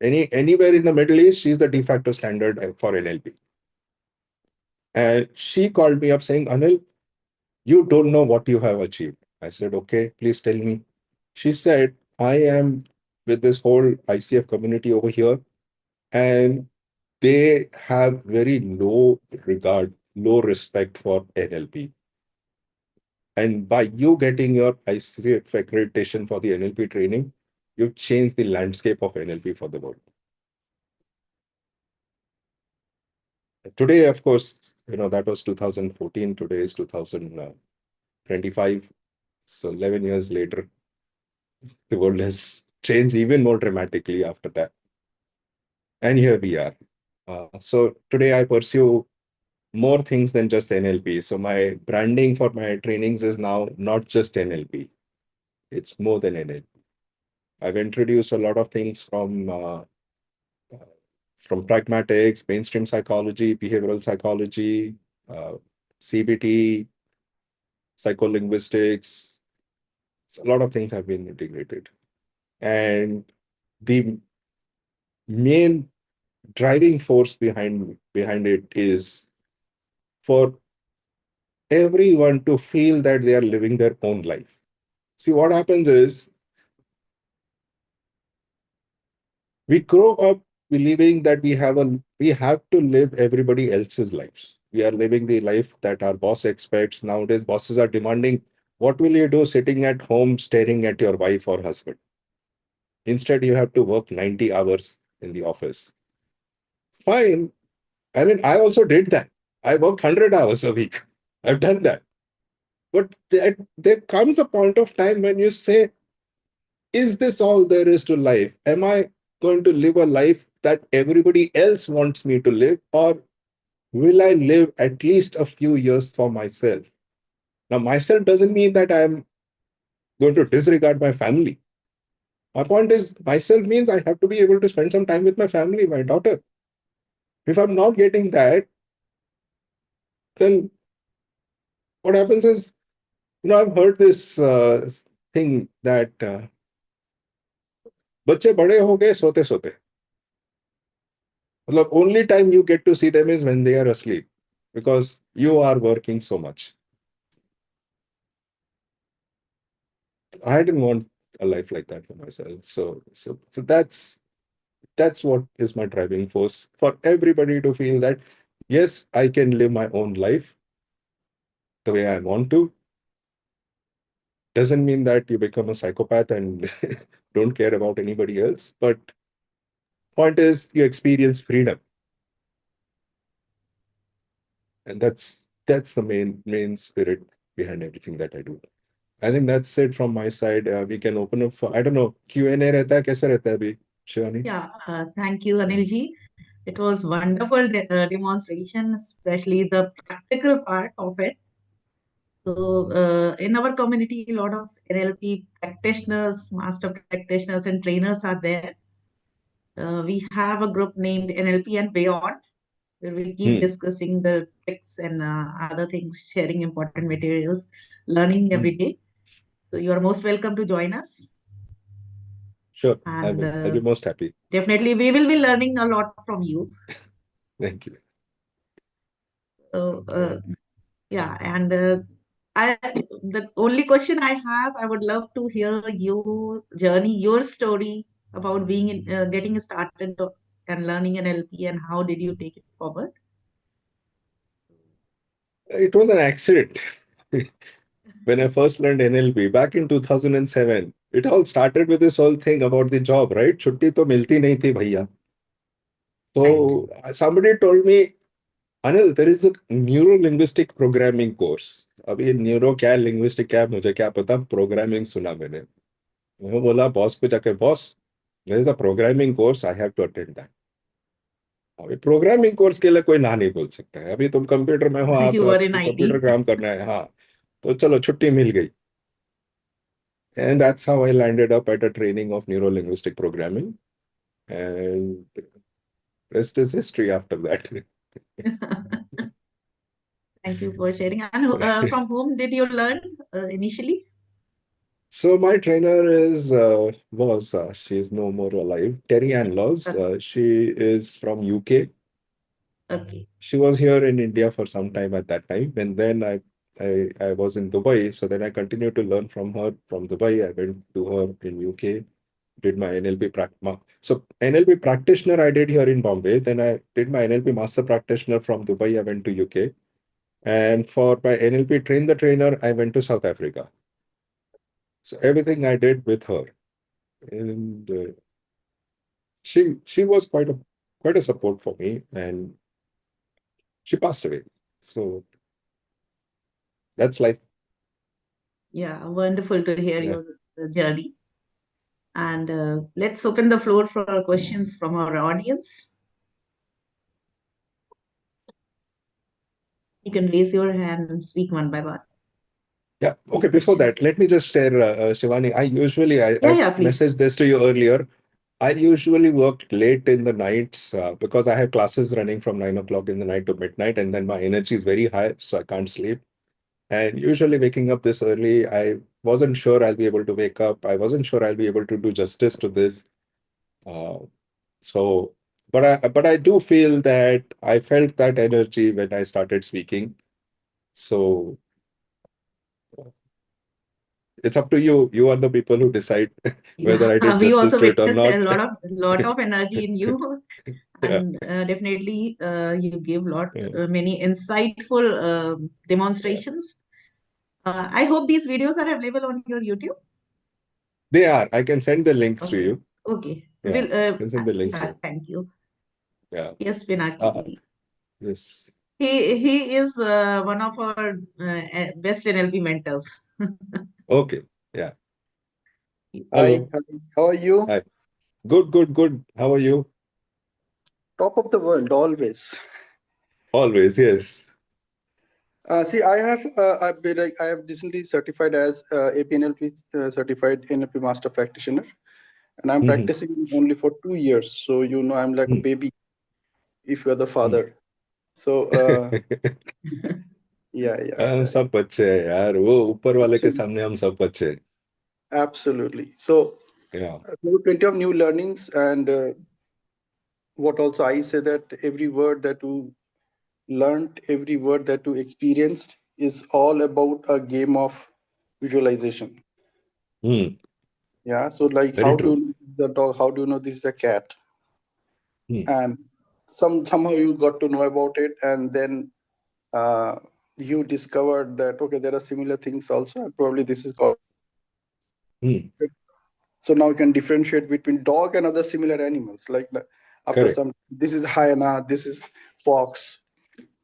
B: Anywhere in the Middle East, she's the de facto standard for NLP. And she called me up saying, Anil, you don't know what you have achieved. I said, okay, please tell me. She said, I am with this whole ICF community over here, and they have very low regard, low respect for NLP. And by you getting your ICF accreditation for the NLP training, you've changed the landscape of NLP for the world. Today, of course, that was 2014. Today is 2025. So 11 years later, the world has changed even more dramatically after that. And here we are. So today I pursue more things than just NLP. So my branding for my trainings is now not just NLP. It's more than NLP. I've introduced a lot of things from pragmatics, mainstream psychology, behavioral psychology, CBT, psycholinguistics. So a lot of things have been integrated. And the main driving force behind it is for everyone to feel that they are living their own life. See, what happens is we grow up believing that we have to live everybody else's lives. We are living the life that our boss expects. Nowadays, bosses are demanding, what will you do sitting at home staring at your wife or husband? Instead, you have to work 90 hours in the office. Fine. I mean, I also did that. I worked 100 hours a week. I've done that. But there comes a point of time when you say, is this all there is to life? Am I going to live a life that everybody else wants me to live? Or will I live at least a few years for myself? Now, myself doesn't mean that I'm going to disregard my family. My point is, myself means I have to be able to spend some time with my family, my daughter. If I'm not getting that, then what happens is, I've heard this thing that बच्चे बड़े हो गए सोते सोते. मतलब only time you get to see them is when they are asleep because you are working so much. I didn't want a life like that for myself. So that's that's what is my driving force, for everybody to feel that, yes, I can live my own life the way I want to. Doesn't mean that you become a psychopath and don't care about anybody else. But point is, you experience freedom. And that's the main spirit behind everything that I do. I think that's it from my side. We can open up for, I don't know, Q&A रहता है, कैसा रहता है अभी, Shivani?
A: Yeah, thank you, Anilji. It was wonderful demonstration, especially the practical part of it. So, in our community, a lot of NLP practitioners, master practitioners, and trainers are there. We have a group named NLP and Beyond, where we keep discussing the tricks and other things, sharing important materials, learning every day. So, you are most welcome to join us.
B: Sure,
A: And
B: I'll be most happy.
A: definitely, we will be learning a lot from you.
B: Thank you.
A: So, yeah, and the only question I have, I would love to hear your journey, your story about being getting started and learning NLP, and how did you take it forward?
B: It was an accident. When I first learned NLP back in 2007, it all started with this whole thing about the job, right? छुट्टी तो मिलती नहीं थी भैया. So somebody told me, Anil, there is a neuro-linguistic programming course. अब ये neuro क्या linguistic क्या मुझे क्या पता, प्रोग्रामिंग सुना मैंने. मैं बोला बॉस को जाके, boss, there is a programming course, I have to attend that. अभी प्रोग्रामिंग कोर्स के लिए कोई ना नहीं बोल सकता है. अभी तुम कंप्यूटर में हो,
A: You were in
B: आपको
A: IT.
B: कंप्यूटर काम करना है, हाँ, तो चलो छुट्टी मिल गई. And that's how I landed up at a training of neuro-linguistic programming. And rest is history after that.
A: Thank you for sharing. And from whom did you learn initially?
B: So my trainer is she's no more alive, Terry Ann Laws. She is from UK.
A: Okay.
B: She was here in India for some time at that time, and then I was in Dubai. So then I continued to learn from her from Dubai. I went to her in UK, did my NLP practice. So NLP practitioner I did here in Bombay. Then I did my NLP master practitioner from Dubai. I went to UK, and for my NLP train the trainer, I went to South Africa. So everything I did with her, and she was quite a support for me, and she passed away. So that's life.
A: Yeah, wonderful to hear your journey. And let's open the floor for questions from our audience. You can raise your hand and speak one by one.
B: Yeah. Okay. Before that, let me just share, Shivani. I messaged this to you earlier. I usually work late in the nights because I have classes running from 9 o'clock in the night to midnight, and then my energy is very high, so I can't sleep. And usually waking up this early, I wasn't sure I'll be able to wake up. I wasn't sure I'll be able to do justice to this. But I do feel that I felt that energy when I started speaking. So it's up to you. You are the people who decide whether I did
A: We
B: justice
A: also
B: to it or
A: witnessed
B: not.
A: a lot of energy in you, and definitely you give many insightful demonstrations. I hope these videos are available on your YouTube.
B: They are. I can send the links to you.
A: Okay.
B: Yeah, I can send the links to you.
A: Thank you.
B: Yeah.
A: Yes, Pinaki.
B: Yes.
A: He is one of our best NLP mentors.
B: Okay. Yeah.
J: Hi. How are you?
B: Hi. Good. How are you?
J: Top of the world, always.
B: Always, yes.
J: See, I have recently certified as APNLP certified NLP master practitioner, and I'm practicing only for 2 years. So I'm like a baby if you're the father. So yeah.
B: हम सब बच्चे हैं यार, वो ऊपर वाले के सामने हम सब बच्चे हैं.
J: Absolutely. So there were plenty of new learnings, and what also I say that every word that you learned, every word that you experienced is all about a game of visualization. Yeah. So like,
B: Very
J: how
B: true.
J: do you know this is a dog? How do you know this is a cat? and somehow you got to know about it, and then you discovered that okay, there are similar things also, and probably this is called. So now you can differentiate between dog and other similar animals. Like after
B: Correct.
J: some, this is hyena, this is fox.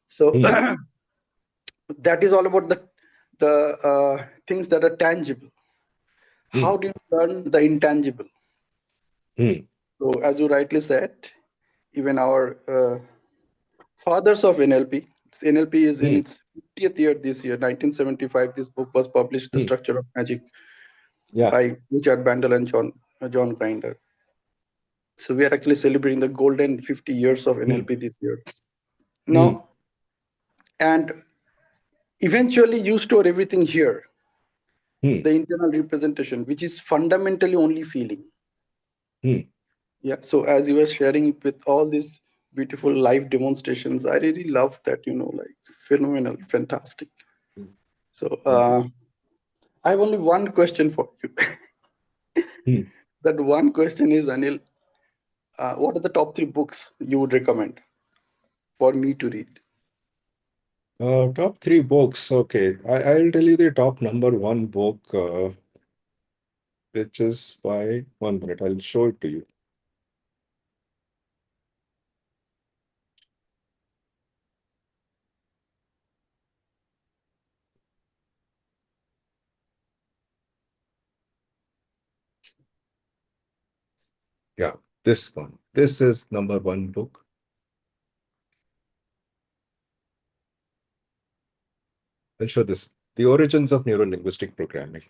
J: So that is all about the things that are tangible. How do you learn the intangible? So as you rightly said, even our fathers of NLP. NLP is in its 50th year this year, 1975. This book was published, The Structure of Magic, by Richard Bandel and John Grinder. So we are actually celebrating the golden 50 years of NLP this year. Now, and eventually you store everything here, the internal representation, which is fundamentally only feeling. Yeah. So as you were sharing it with all these beautiful live demonstrations, I really love that, like phenomenal, fantastic. So I have only one question for you. That one question is, Anil, what are the top 3 books you would recommend for me to read?
B: Top 3 books. Okay, I'll tell you the top number 1 book, which is by 1 minute. I'll show it to you. Yeah, this one. This is number 1 book. I'll show this. The Origins of Neuro-Linguistic Programming.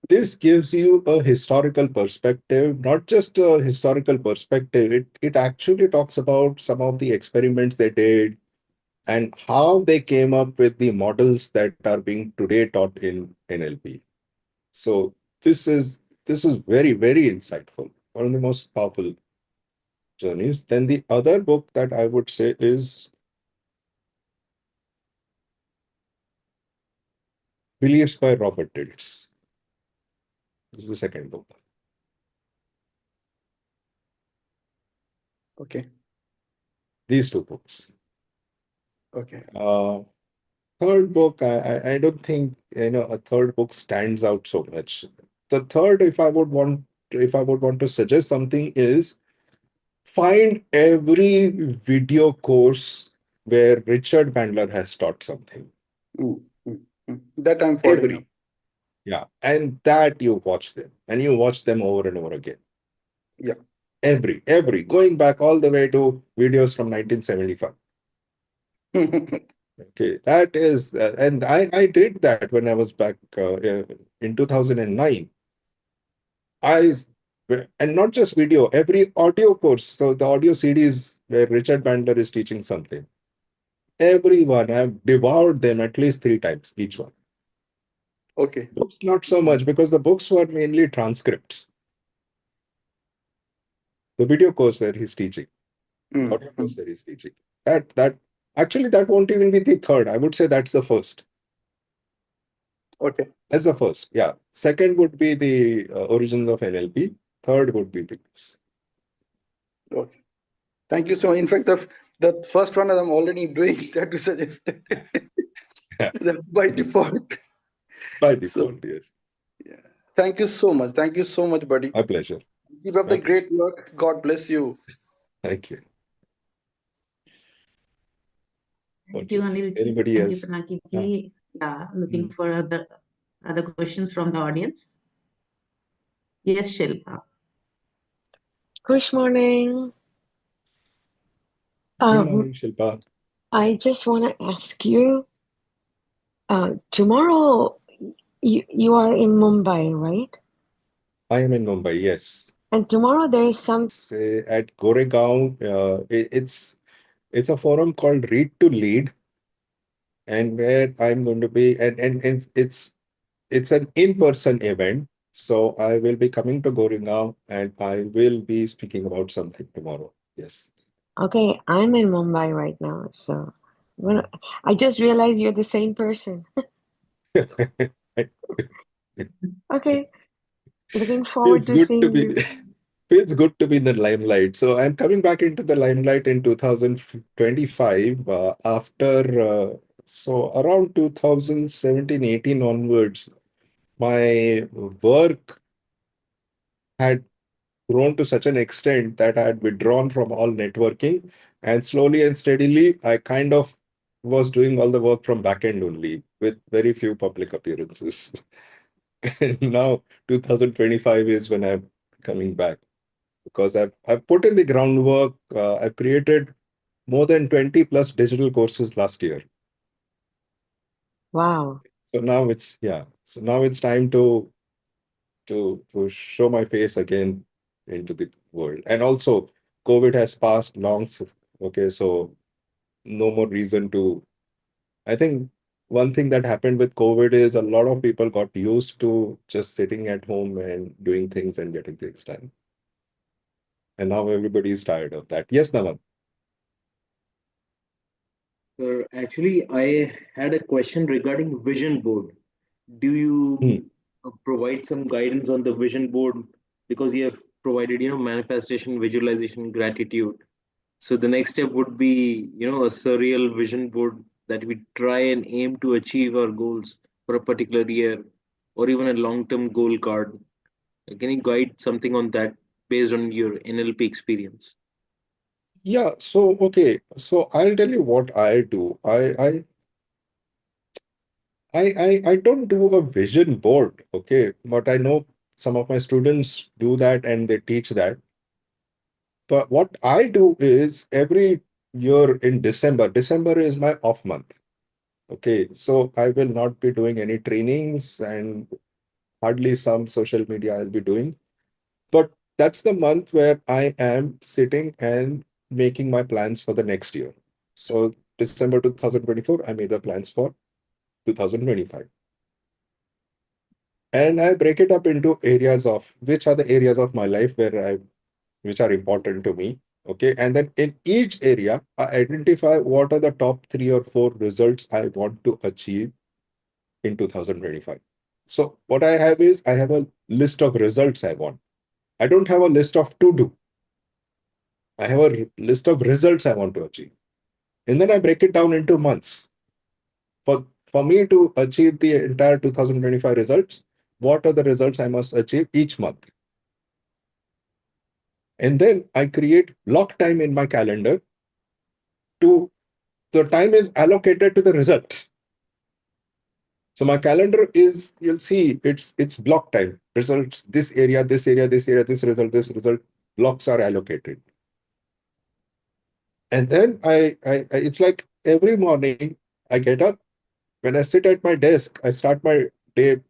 B: This gives you a historical perspective, not just a historical perspective. It actually talks about some of the experiments they did and how they came up with the models that are being today taught in NLP. So this is very, very insightful. One of the most powerful journeys. Then the other book that I would say is Beliefs by Robert Dilts. This is the second book.
J: Okay.
B: These 2 books.
J: Okay.
B: Third book, I don't think a third book stands out so much. The third, if I would want to suggest something, is find every video course where Richard Bandler has taught something.
J: That I'm following.
B: Yeah, and that you watch them, and you watch them over and over again.
J: Yeah.
B: Every going back all the way to videos from 1975. Okay, that is, and I did that when I was back in 2009. And not just video, every audio course. So the audio CDs where Richard Bandler is teaching something. Everyone, I've devoured them at least 3 times, each one.
J: Okay.
B: Books, not so much, because the books were mainly transcripts. The video course where he's teaching, audio course where he's teaching. Actually, that won't even be the third. I would say that's the first.
J: Okay.
B: That's the first, yeah. Second would be the Origins of NLP. Third would be Beliefs.
J: Okay. Thank you so much. In fact, the first one I'm already doing that you suggested. That's by default.
B: By default, yes.
J: Yeah. Thank you so much. Thank you so much, buddy.
B: My pleasure.
J: Keep up the great work. God bless you.
B: Thank you.
A: Thank you, Anil.
B: Anybody
A: Thank
B: else?
A: you, Pinaki ji. Yeah, looking for other questions from the audience. Yes, Shilpa.
K: Good morning.
B: Good morning, Shilpa.
K: I just want to ask you, tomorrow you are in Mumbai, right?
B: I am in Mumbai, yes.
K: And tomorrow there is some
B: at Goregaon. It's a forum called Read to Lead, and where I'm going to be, and it's an in-person event. So I will be coming to Goregaon, and I will be speaking about something tomorrow. Yes.
K: Okay, I'm in Mumbai right now, so I just realized you're the same person. Okay, looking forward to seeing you.
B: feels good to be in the limelight. So I'm coming back into the limelight in 2025 so around 2017-18 onwards, my work had grown to such an extent that I had withdrawn from all networking, and slowly and steadily, I kind of was doing all the work from back end only with very few public appearances. And now 2025 is when I'm coming back because I've put in the groundwork. I've created more than 20 plus digital courses last year.
K: Wow.
B: So now So now it's time to show my face again into the world. And also, COVID has passed long. Okay, so no more reason to. I think one thing that happened with COVID is a lot of people got used to just sitting at home and doing things and getting things done. And now everybody is tired of that. Yes, Naman.
F: Actually, I had a question regarding vision board. Do you provide some guidance on the vision board, because you have provided, manifestation, visualization, gratitude? So the next step would be, a surreal vision board that we try and aim to achieve our goals for a particular year, or even a long-term goal card. Can you guide something on that based on your NLP experience?
B: Yeah, so okay, so I'll tell you what I do. I don't do a vision board, okay, but I know some of my students do that and they teach that. But what I do is every year in December is my off month. Okay, so I will not be doing any trainings and hardly some social media I'll be doing. But that's the month where I am sitting and making my plans for the next year. So December 2024, I made the plans for 2025. And I break it up into areas of which are the areas of my life which are important to me. Okay. And then in each area, I identify what are the top 3 or 4 results I want to achieve in 2025. So what I have is I have a list of results I want. I don't have a list of to do. I have a list of results I want to achieve. And then I break it down into months. For me to achieve the entire 2025 results, what are the results I must achieve each month? And then I create block time in my calendar to the time is allocated to the results. So my calendar is, you'll see, it's block time. Results, this area, this area, this area, this result, blocks are allocated. And then it's like every morning I get up. When I sit at my desk, I start my day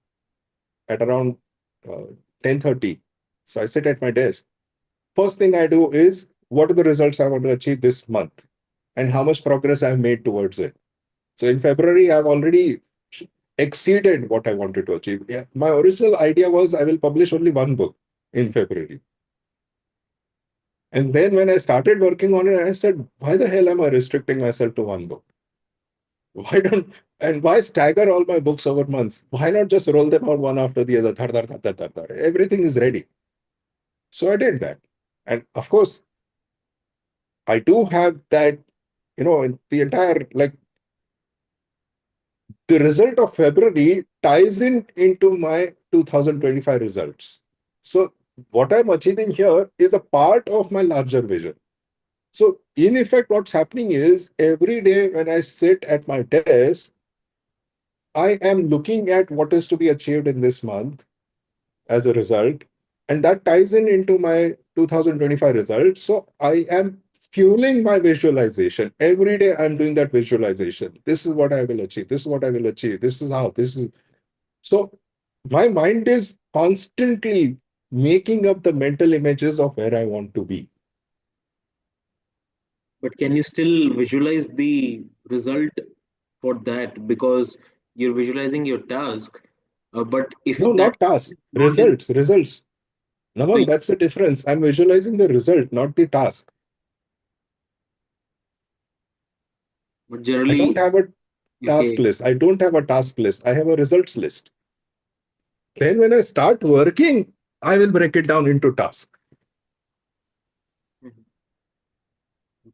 B: at around 10:30. So I sit at my desk. First thing I do is what are the results I want to achieve this month and how much progress I've made towards it. So in February, I've already exceeded what I wanted to achieve. Yeah, my original idea was I will publish only 1 book in February. And then when I started working on it, I said, why the hell am I restricting myself to 1 book? Why stagger all my books over months? Why not just roll them out one after the other? Thar, thar, thar, thar, thar, thar. Everything is ready. So I did that. And of course, I do have that, the entire, like, the result of February ties into my 2025 results. So what I'm achieving here is a part of my larger vision. So in effect, what's happening is every day when I sit at my desk, I am looking at what is to be achieved in this month as a result, and that ties into my 2025 results. So I am fueling my visualization. Every day I'm doing that visualization. This is what I will achieve. This is what I will achieve. This is how. This is. So my mind is constantly making up the mental images of where I want to be.
F: But can you still visualize the result for that? Because you're visualizing your task. But if
B: No,
F: that
B: not tasks.
F: not in,
B: Results.
F: so
B: Naman, that's the difference. I'm visualizing the result, not the task.
F: but
B: I
F: generally,
B: don't have a task
F: okay.
B: list. I don't have a task list. I have a results list. Then when I start working, I will break it down into tasks.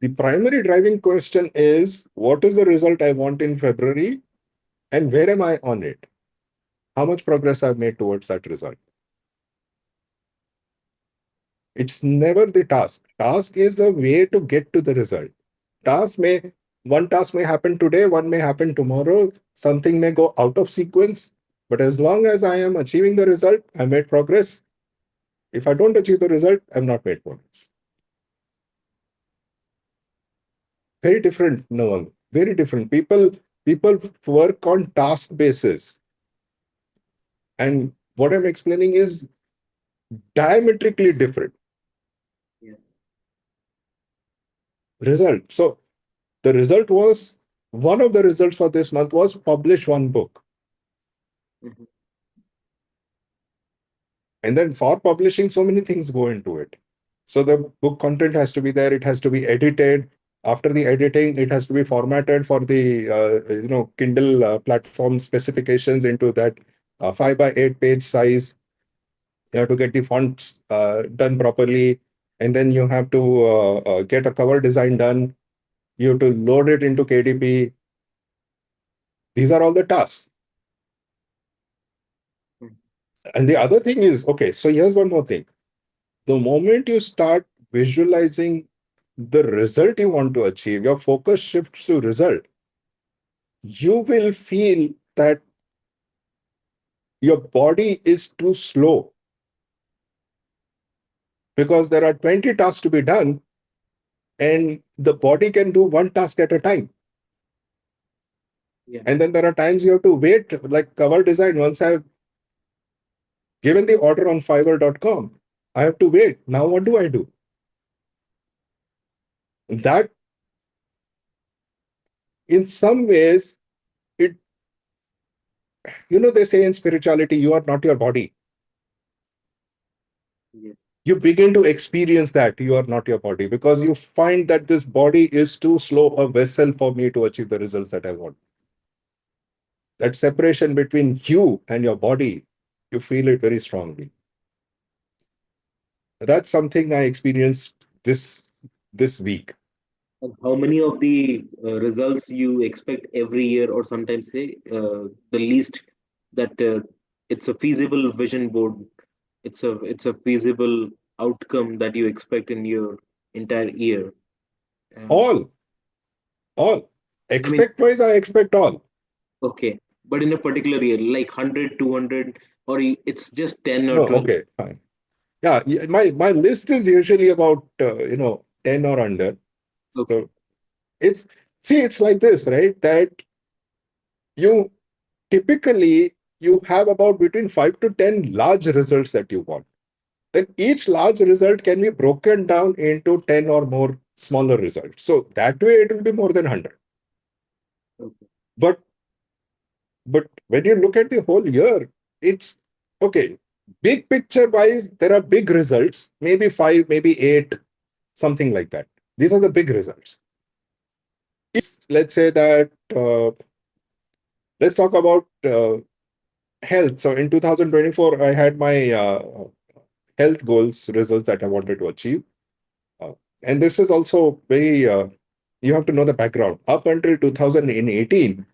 B: The primary driving question is, what is the result I want in February and where am I on it? How much progress I've made towards that result? It's never the task. Task is a way to get to the result. One task may happen today, one may happen tomorrow, something may go out of sequence, but as long as I am achieving the result, I made progress. If I don't achieve the result, I'm not made progress. Very different, no, very different. People work on task basis. And what I'm explaining is diametrically different.
F: Yeah.
B: Result. So the result was, one of the results for this month was publish one book. And then for publishing, so many things go into it. So the book content has to be there. It has to be edited. After the editing, it has to be formatted for the Kindle platform specifications into that 5 by 8 page size. You have to get the fonts done properly, and then you have to get a cover design done. You have to load it into KDP. These are all the tasks. And the other thing is, okay, so here's one more thing. The moment you start visualizing the result you want to achieve, your focus shifts to result, you will feel that your body is too slow because there are 20 tasks to be done and the body can do one task at a time.
F: Yeah.
B: And then there are times you have to wait, like cover design. Once I've given the order on Fiverr.com, I have to wait. Now what do I do? That, in some ways, they say in spirituality, you are not your body.
F: Yes.
B: You begin to experience that you are not your body because you find that this body is too slow a vessel for me to achieve the results that I want. That separation between you and your body, you feel it very strongly. That's something I experienced this week.
F: And how many of the results you expect every year, or sometimes say the least that it's a feasible vision board, it's a feasible outcome that you expect in your entire year?
B: All. Expect-wise, I expect all.
F: Okay, but in a particular year, like 100, 200, or it's just 10 or
B: No,
F: 20.
B: okay, fine. Yeah, my list is usually about 10 or under.
F: Okay.
B: So it's like this, right? That you typically you have about between 5 to 10 large results that you want. Then each large result can be broken down into 10 or more smaller results. So that way it will be more than 100.
F: Okay.
B: But when you look at the whole year, it's okay. Big picture wise, there are big results, maybe 5, maybe 8, something like that. These are the big results. Let's say that, let's talk about health. So in 2024, I had my health goals, results that I wanted to achieve. And this is also very, you have to know the background. Up until 2018,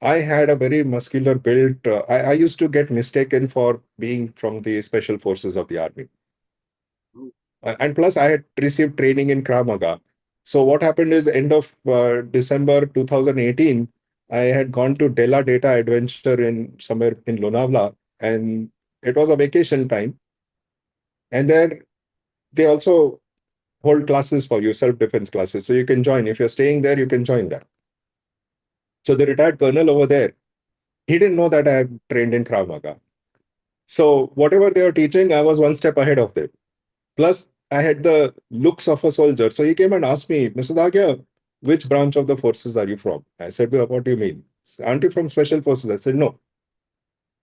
B: I had a very muscular build. I used to get mistaken for being from the special forces of the army. And plus, I had received training in Krav Maga. So what happened is, end of December 2018, I had gone to Dela Data Adventure in somewhere in Lonavala, and it was a vacation time. And there, they also hold classes for you, self-defense classes. So you can join. If you're staying there, you can join that. So the retired colonel over there, he didn't know that I have trained in Krav Maga. So whatever they were teaching, I was one step ahead of them. Plus, I had the looks of a soldier. So he came and asked me, Mr. Dagia, which branch of the forces are you from? I said, well, what do you mean? Aren't you from special forces? I said, no,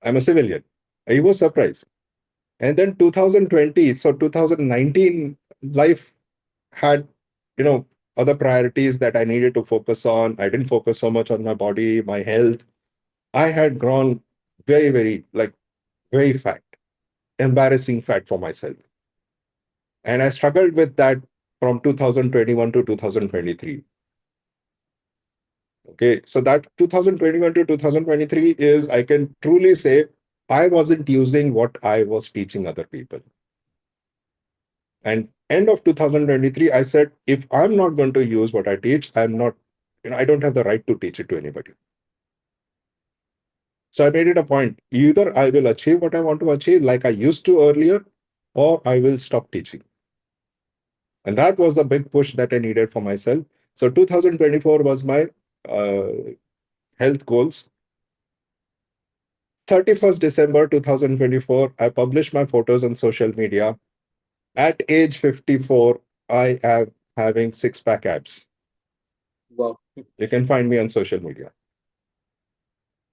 B: I'm a civilian. He was surprised. And then 2020, so 2019, life had, other priorities that I needed to focus on. I didn't focus so much on my body, my health. I had grown very, very, very fat, embarrassing fat for myself. And I struggled with that from 2021 to 2023. Okay, so that 2021 to 2023 is, I can truly say, I wasn't using what I was teaching other people. And end of 2023, I said, if I'm not going to use what I teach, I'm not, I don't have the right to teach it to anybody. So I made it a point. Either I will achieve what I want to achieve like I used to earlier, or I will stop teaching. And that was the big push that I needed for myself. So 2024 was my health goals. 31st December 2024, I published my photos on social media. At age 54, I am having six-pack abs.
F: Wow.
B: You can find me on social media.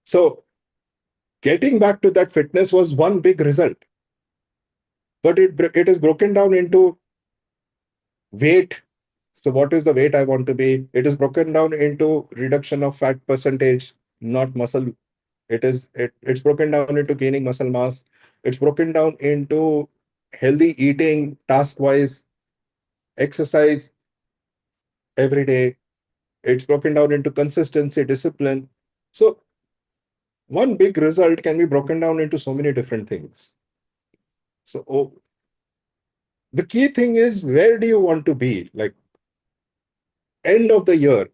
B: So getting back to that fitness was one big result. But it is broken down into weight. So what is the weight I want to be? It is broken down into reduction of fat percentage, not muscle. It's broken down into gaining muscle mass. It's broken down into healthy eating, task-wise, exercise every day. It's broken down into consistency, discipline. So one big result can be broken down into so many different things. So the key thing is, where do you want to be? Like end of the year,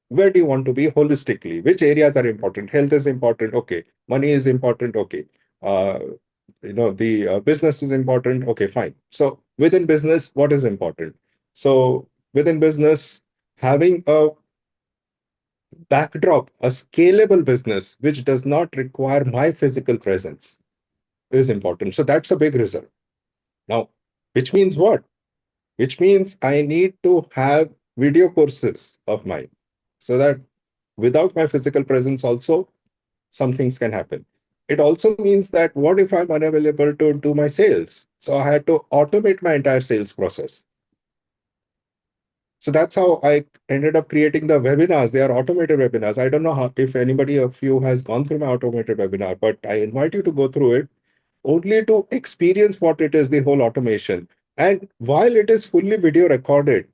B: where do you want to be holistically? Which areas are important? Health is important. Okay. Money is important. Okay. The business is important. Okay, fine. So within business, what is important? So within business, having a backdrop, a scalable business, which does not require my physical presence is important. So that's a big result. Now, which means what? Which means I need to have video courses of mine so that without my physical presence also, some things can happen. It also means that what if I'm unavailable to do my sales? So I had to automate my entire sales process. So that's how I ended up creating the webinars. They are automated webinars. I don't know if anybody of you has gone through my automated webinar, but I invite you to go through it only to experience what it is, the whole automation. And while it is fully video recorded,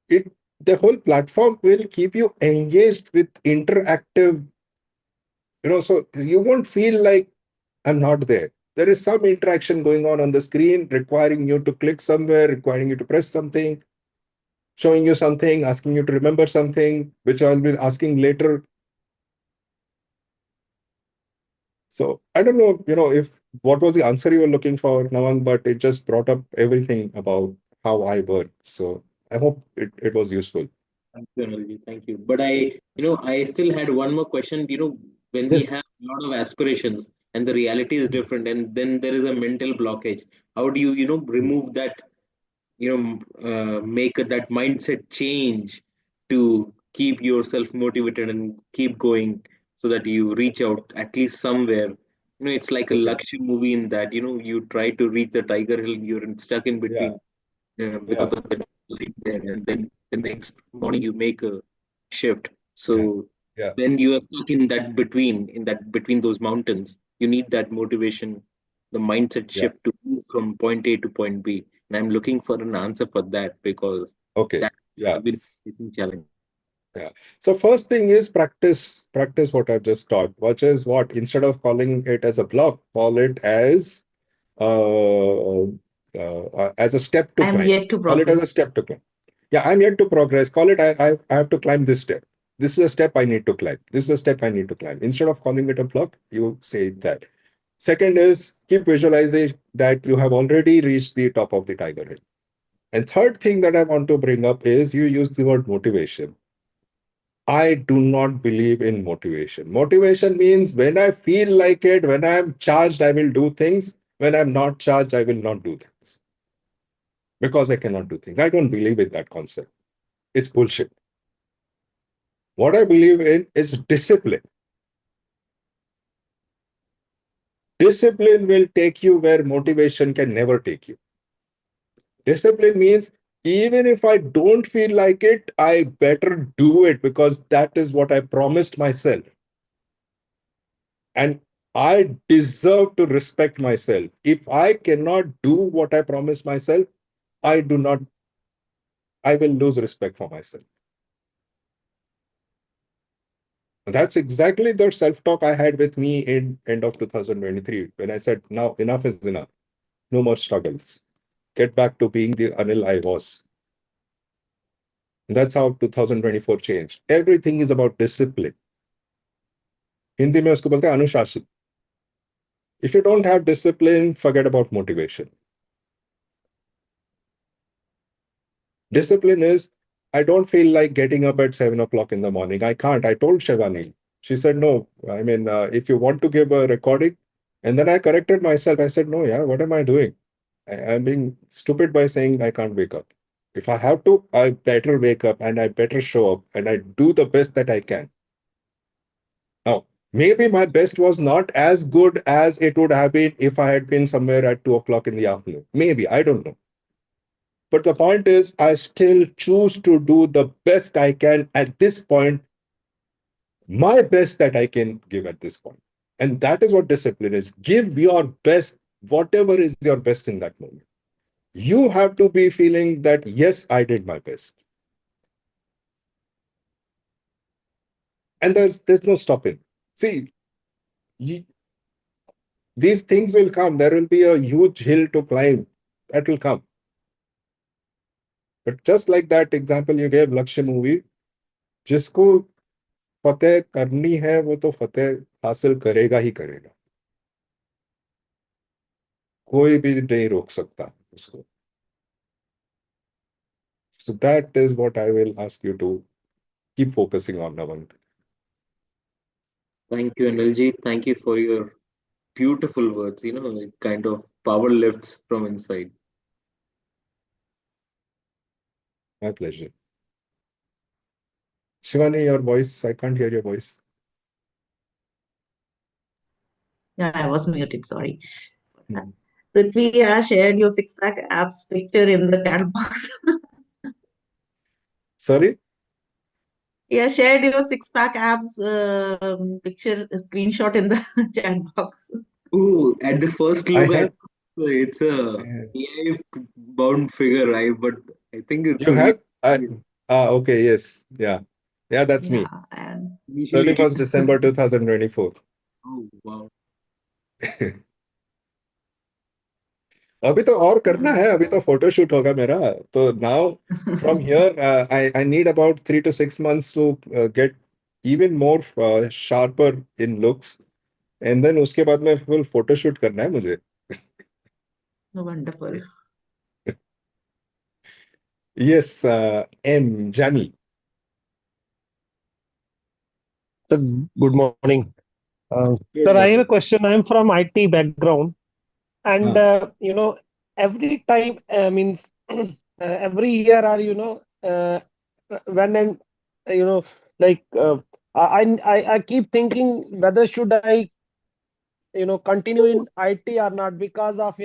B: the whole platform will keep you engaged with interactive, so you won't feel like I'm not there. There is some interaction going on the screen, requiring you to click somewhere, requiring you to press something, showing you something, asking you to remember something, which I'll be asking later. So I don't know, if what was the answer you were looking for, Nawang, but it just brought up everything about how I work. So I hope it was useful.
F: Thank you, Anilji. Thank you. But I still had one more question. When we
B: Yes.
F: have a lot of aspirations and the reality is different, and then there is a mental blockage, how do you, remove that, make that mindset change to keep yourself motivated and keep going so that you reach out at least somewhere? It's like a
B: Okay.
F: luxury movie in that, you try to reach the Tiger Hill, you're stuck in
B: Yeah.
F: between because of the light there, and then the next morning you make a shift. So
B: Yeah.
F: when you are stuck in that between those mountains, you need that motivation, the mindset
B: Yeah.
F: shift to move from point A to point B. And I'm looking for an answer for that because
B: Okay.
F: that
B: Yeah.
F: has been a challenge.
B: Yeah. So first thing is practice what I've just taught, which is what, instead of calling it as a block, call it as a step to
A: I'm
B: climb.
A: yet to
B: Call it as a
A: progress.
B: step to climb. Yeah, I'm yet to progress. Call it I have to climb this step. This is a step I need to climb. This is a step I need to climb. Instead of calling it a block, you say that. Second is keep visualizing that you have already reached the top of the Tiger Hill. And third thing that I want to bring up is you use the word motivation. I do not believe in motivation. Motivation means when I feel like it, when I'm charged, I will do things. When I'm not charged, I will not do things. Because I cannot do things. I don't believe in that concept. It's bullshit. What I believe in is discipline. Discipline will take you where motivation can never take you. Discipline means even if I don't feel like it, I better do it because that is what I promised myself. And I deserve to respect myself. If I cannot do what I promised myself, I do not I will lose respect for myself. That's exactly the self-talk I had with me in end of 2023 when I said, now enough is enough. No more struggles. Get back to being the Anil I was. And that's how 2024 changed. Everything is about discipline. Hindi mein usko bolte hain अनुशासन. If you don't have discipline, forget about motivation. Discipline is, I don't feel like getting up at 7 o'clock in the morning. I can't. I told Shivani. She said, no. I mean, if you want to give a recording, and then I corrected myself. I said, no, yeah, what am I doing? I'm being stupid by saying I can't wake up. If I have to, I better wake up and I better show up and I do the best that I can. Now, maybe my best was not as good as it would have been if I had been somewhere at 2 o'clock in the afternoon. Maybe, I don't know. But the point is, I still choose to do the best I can at this point, my best that I can give at this point. And that is what discipline is. Give your best, whatever is your best in that moment. You have to be feeling that, yes, I did my best. And there's no stopping. See, these things will come. There will be a huge hill to climb. That will come. But just like that example you gave, Lakshya movie, जिसको फतेह करनी है वो तो फतेह हासिल करेगा ही करेगा. कोई भी नहीं रोक सकता उसको. So that is what I will ask you to keep focusing on, Navant.
F: Thank you, Anilji. Thank you for your beautiful words. It kind of power lifts from inside.
B: My pleasure. Shivani, your voice, I can't hear your voice.
A: Yeah, I was muted, sorry. Prithvi has shared your six-pack abs picture in the chat box.
B: Sorry?
A: Yeah, shared your six-pack abs picture screenshot in the chat box.
F: Oh, at the first look, it's a AI bound figure, right? But I think it's
B: You have? Okay, yes. Yeah. Yeah, that's me.
A: And
B: 31st December 2024.
F: Oh, wow.
B: अभी तो और करना है. अभी तो photo shoot होगा मेरा. तो now from here I need about 3 to 6 months to get even more sharper in looks, and then उसके बाद में full photo shoot करना है मुझे.
A: Wonderful.
B: Yes, M. Jami.
L: Sir, good morning. Sir, I have a question. I'm from IT background, and every time means every year, or when I'm, like I keep thinking whether should I continue in IT or not because of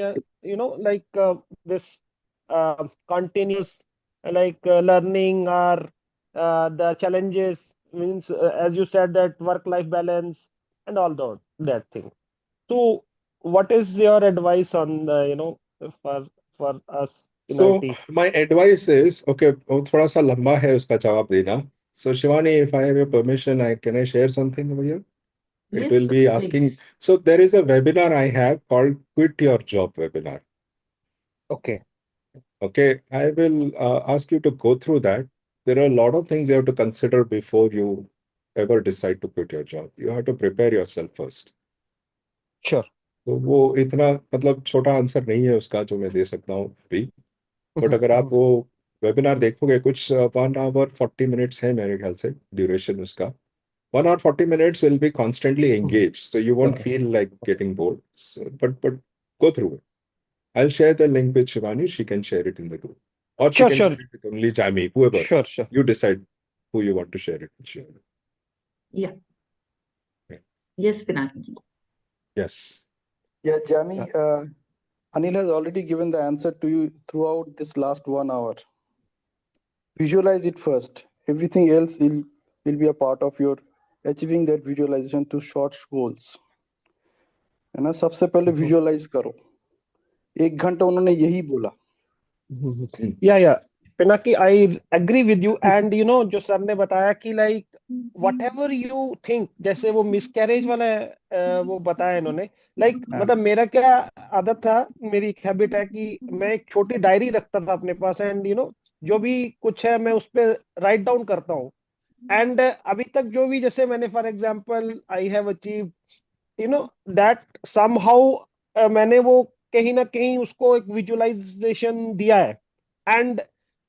L: this continuous learning or the challenges means as you said that work-life balance and all that thing. So what is your advice on for us in
B: So
L: IT?
B: my advice is, okay, थोड़ा सा लंबा है उसका जवाब देना. So Shivani, if I have your permission, can I share something over here? It
A: Yes,
B: will be asking.
A: please.
B: So there is a webinar I have called Quit Your Job webinar.
L: Okay.
B: Okay, I will ask you to go through that. There are a lot of things you have to consider before you ever decide to quit your job. You have to prepare yourself first.
L: Sure.
B: तो वो इतना मतलब छोटा answer नहीं है उसका जो मैं दे सकता हूँ अभी. बट अगर आप वो वेबिनार देखोगे, कुछ 1 hour 40 minutes है मेरे ख्याल से ड्यूरेशन उसका. 1 hour 40 minutes will be constantly engaged, so you won't feel like getting bored. So, but go through it. I'll share the link with Shivani. She can share it in the group, or she can share it with only Jami, whoever.
L: Sure.
B: You decide who you want to share it with.
A: Yeah. Yes, Pinaki.
B: Yes.
J: Yeah, Jami, Anil has already given the answer to you throughout this last 1 hour. Visualize it first. Everything else will be a part of your achieving that visualization to short goals. है ना, सबसे पहले visualise करो. 1 घंटा उन्होंने यही बोला.
L: Yeah. Pinaki, I agree with you. And जो सर ने बताया कि like whatever you think, जैसे वो miscarriage वाला वो बताया इन्होंने, like मतलब मेरा क्या आदत था, मेरी एक हैबिट है कि मैं एक छोटी डायरी रखता था अपने पास, एंड जो भी कुछ है मैं उस पर राइट डाउन करता हूँ. एंड अभी तक जो भी, जैसे मैंने for example I have achieve that somehow, मैंने वो कहीं ना कहीं उसको एक विजुअलाइजेशन दिया है. एंड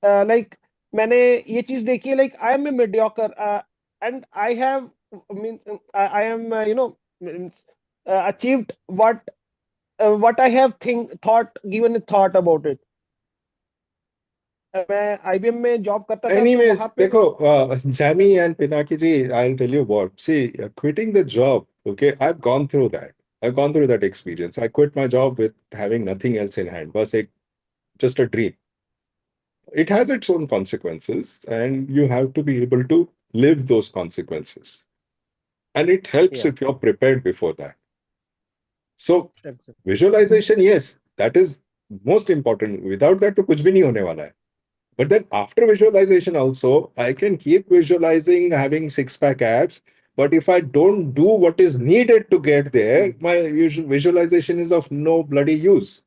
L: लाइक मैंने ये चीज देखी है, like I am a mediocre and I have mean I am achieved what I have given a thought about it. मैं IBM में जॉब करता था, तो
B: Anyways,
L: वहां पे
B: देखो, Jamie and Pinaki ji, I'll tell you what. See, quitting the job, okay, I've gone through that. I've gone through that experience. I quit my job with having nothing else in hand. Was just a dream. It has its own consequences, and you have to be able to live those consequences. And it helps if you're prepared before that. So, visualization, yes, that is most important. Without that, तो कुछ भी नहीं होने वाला है. But then after visualization also, I can keep visualizing having six-pack abs. But if I don't do what is needed to get there, my visualization is of no bloody use.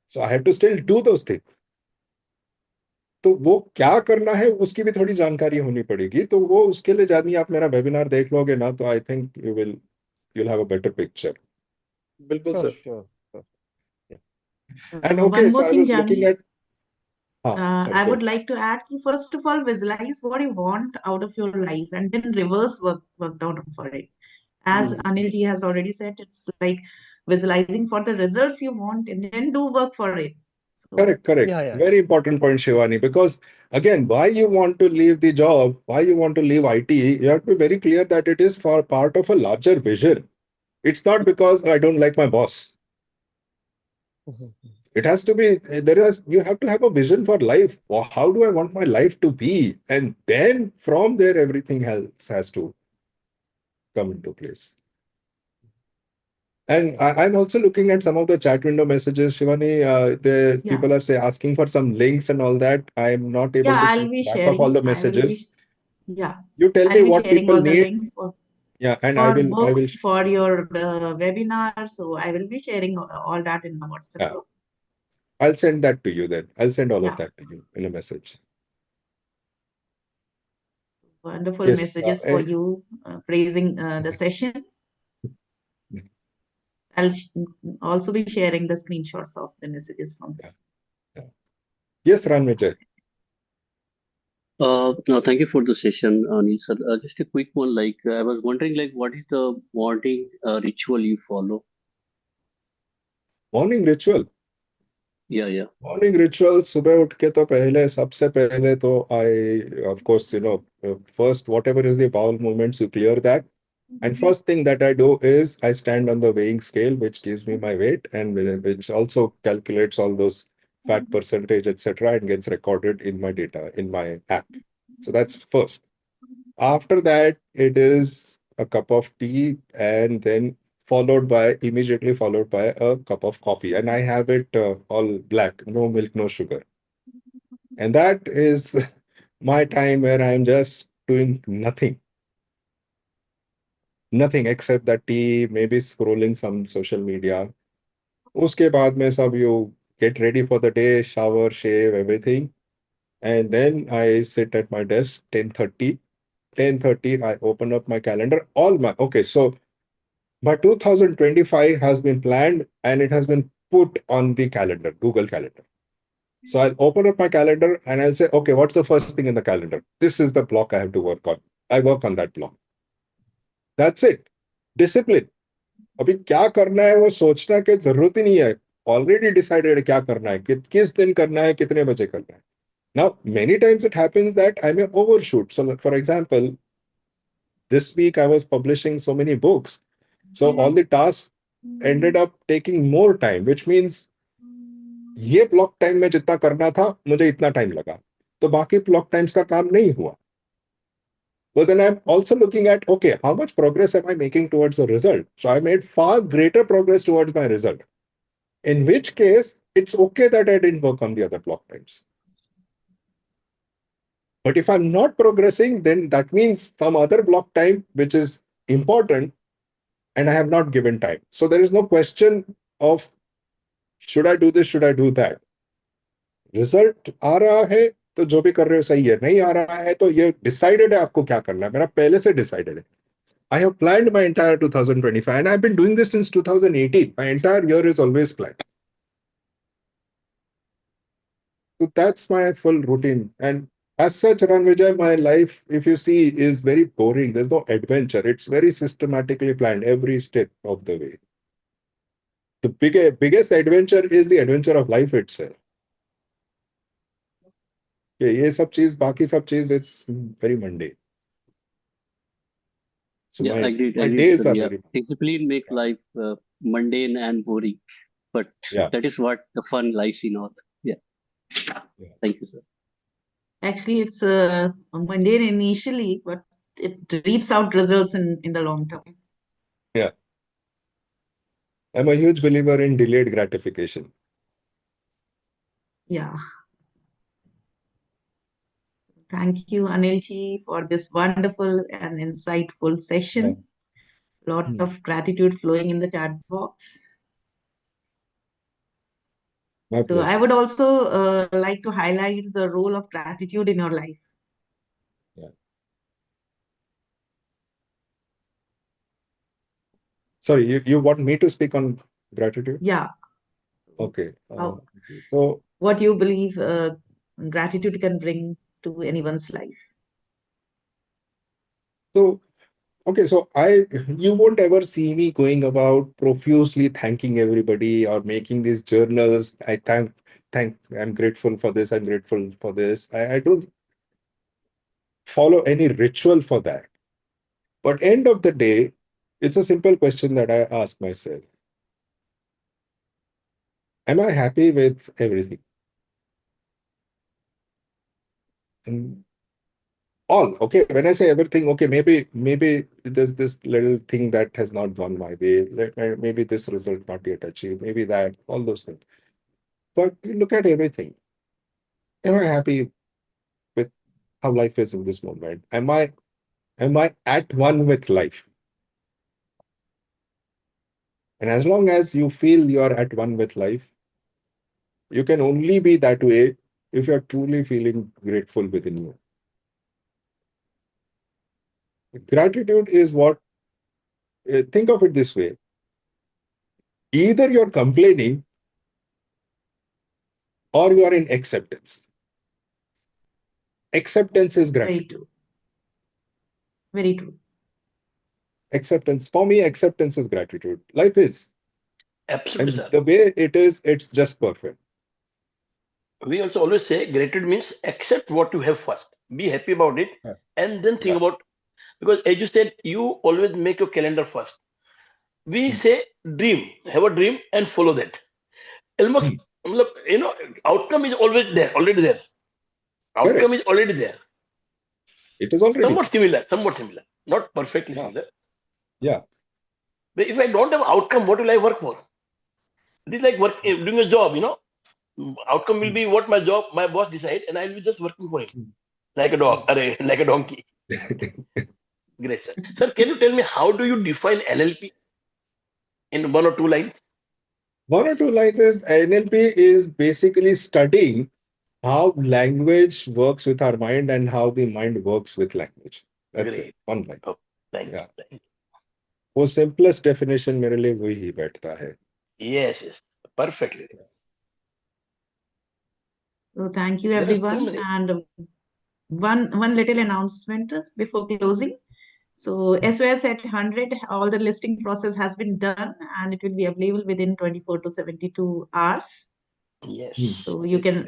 B: So I have to still do those things. तो वो क्या करना है उसकी भी थोड़ी जानकारी होनी पड़ेगी. तो वो उसके लिए जानिए, आप मेरा वेबिनार देख लोगे ना, तो I think you'll have a better picture.
J: बिल्कुल sir.
L: sure.
B: And okay,
A: one
B: so
A: more
B: I
A: thing,
B: was looking
A: Jani.
B: at sorry,
A: I
B: go
A: would
B: ahead.
A: like to add कि first of all, visualize what you want out of your life and then reverse work out for it. As Anil ji has already said, it's like visualizing for the results you want and then do work for it. So,
B: Correct. Very important point, Shivani, because again, why you want to leave the job, why you want to leave IT, you have to be very clear that it is for part of a larger vision. It's not because I don't like my boss. It has to be, you have to have a vision for life. How do I want my life to be? And then from there, everything else has to come into place. And I'm also looking at some of the chat window messages, Shivani. People are asking for some links and all that. I'm not able to
A: I'll
B: keep
A: be
B: track of all
A: sharing.
B: the messages. You tell
A: I'll
B: me
A: be
B: what
A: sharing
B: people
A: all the
B: need.
A: links for
B: And I will.
A: books, for your webinar. So I will be sharing all that in the WhatsApp group.
B: I'll send that to you then. I'll send all of that to you in a message.
A: Wonderful messages for you, praising the session. I'll also be sharing the screenshots of the messages from them.
B: Yes, Ranvijay.
M: No, thank you for the session, Anil sir. Just a quick one. I was wondering, what is the morning ritual you follow?
B: Morning ritual.
M: Yeah.
B: Morning ritual. सुबह उठ के तो पहले सबसे पहले तो I, of course, first whatever is the bowel movements, you clear that. And first thing that I do is I stand on the weighing scale, which gives me my weight and which also calculates all those fat percentage, etc., and gets recorded in my data in my app. So that's first. After that, it is a cup of tea, and then immediately followed by a cup of coffee. And I have it all black, no milk, no sugar. And that is my time where I'm just doing nothing. Nothing except that tea, maybe scrolling some social media. Uske baad mein sab you get ready for the day, shower, shave, everything. And then I sit at my desk, 10:30. 10:30, I open up my calendar. So my 2025 has been planned and it has been put on the calendar, Google Calendar. So I'll open up my calendar and I'll say, okay, what's the first thing in the calendar? This is the block I have to work on. I work on that block. That's it. Discipline. अभी क्या करना है वो सोचना की जरूरत ही नहीं है. Already decided क्या करना है, किस दिन करना है, कितने बजे करना है. Now, many times it happens that I may overshoot. So, for example, this week I was publishing so many books. So all the tasks ended up taking more time, which means ये block time में जितना करना था मुझे इतना time लगा, तो बाकी ब्लॉक टाइम्स का काम नहीं हुआ. But then I'm also looking at, okay, how much progress am I making towards the result? So I made far greater progress towards my result. In which case, it's okay that I didn't work on the other block times. But if I'm not progressing, then that means some other block time, which is important, and I have not given time. So there is no question of should I do this, should I do that. Result आ रहा है तो जो भी कर रहे हो सही है, नहीं आ रहा है तो ये डिसाइडेड है आपको क्या करना है, मेरा पहले से डिसाइडेड है. I have planned my entire 2025 and I've been doing this since 2018. My entire year is always planned. So that's my full routine. And as such, Ranvijay, my life, if you see, is very boring. There's no adventure. It's very systematically planned every step of the way. The biggest adventure is the adventure of life itself. ये सब चीज, बाकी सब चीज, it's very mundane. So
M: Yeah, agreed,
B: my
M: agreed,
B: days
M: sir.
B: are
M: Yeah,
B: very
M: discipline makes life mundane and boring, but that is what the fun lies in all. Yeah. Thank you, sir.
A: Actually, it's mundane initially, but it reaps out results in the long term.
B: Yeah. I'm a huge believer in delayed gratification.
A: Yeah. Thank you, Anilji, for this wonderful and insightful session. Lot of gratitude flowing in the chat box.
B: My
A: So I
B: pleasure.
A: would also like to highlight the role of gratitude in your life.
B: Yeah. Sorry, you want me to speak on gratitude?
A: Yeah.
B: Okay. So
A: what you believe gratitude can bring to anyone's life?
B: So, okay, so you won't ever see me going about profusely thanking everybody or making these journals. I'm grateful for this, I'm grateful for this. I don't follow any ritual for that. But end of the day, it's a simple question that I ask myself. Am I happy with everything? And all, okay, when I say everything, okay, maybe there's this little thing that has not gone my way, maybe this result not yet achieved, maybe that, all those things. But you look at everything. Am I happy with how life is in this moment? Am I at one with life? And as long as you feel you're at one with life, you can only be that way if you're truly feeling grateful within you. Gratitude is what, think of it this way. Either you're complaining or you are in acceptance. Acceptance is gratitude.
A: Very true. Very true.
B: Acceptance, for me, acceptance is gratitude. Life is.
C: Absolutely,
B: And
C: sir.
B: the way it is, it's just perfect.
C: We also always say gratitude means accept what you have first. Be happy about it and then think about, because as you said, you always make your calendar first. We say dream, have a dream and follow that. Almost, outcome is always there, already there. Outcome is already there.
B: It is already
C: somewhat similar, not perfectly similar.
B: Yeah.
C: But if I don't have outcome, what will I work for? It is like doing a job, outcome will be what my boss decide, and I'll be just working for him. Like a dog, like a donkey. Great, sir. Sir, can you tell me how do you define NLP in 1 or 2 lines?
B: 1 or 2 lines is NLP is basically studying how language works with our mind and how the mind works with language. That's
C: Great.
B: it. 1 line.
C: Oh, thank you.
B: वो simplest definition मेरे लिए वही ही बैठता है.
C: Yes, perfectly.
A: So thank you everyone, and one little announcement before closing. So SOS at 100, all the listing process has been done and it will be available within 24 to 72 hours.
C: Yes.
A: So you can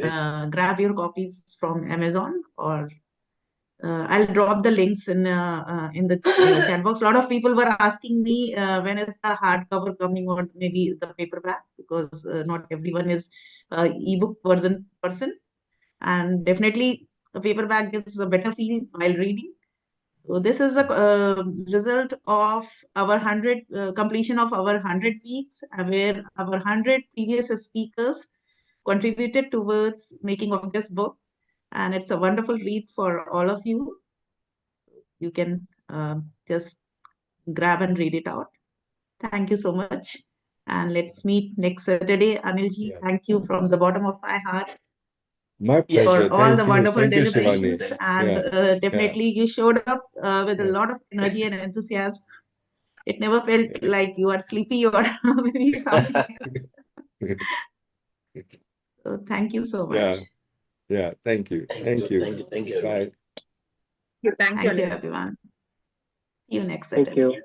A: grab your copies from Amazon, or I'll drop the links in the chat box. A lot of people were asking me when is the hardcover coming, or maybe the paperback, because not everyone is ebook person, and definitely a paperback gives a better feel while reading. So this is a result of our 100 completion of our 100 weeks, where our 100 previous speakers contributed towards making of this book. And it's a wonderful read for all of you. You can just grab and read it out. Thank you so much. And let's meet next Saturday. Anilji, thank you from the bottom of my heart.
B: My pleasure.
A: For all the
B: Thank you.
A: wonderful
B: Thank you,
A: deliberations.
B: Shivani.
A: And definitely you showed up with a lot of energy and enthusiasm. It never felt like you are sleepy or maybe something else. So thank you so much.
B: Yeah. Thank you.
C: Thank you.
B: Bye.
A: Thank you, everyone. See you next Saturday.
K: Thank you.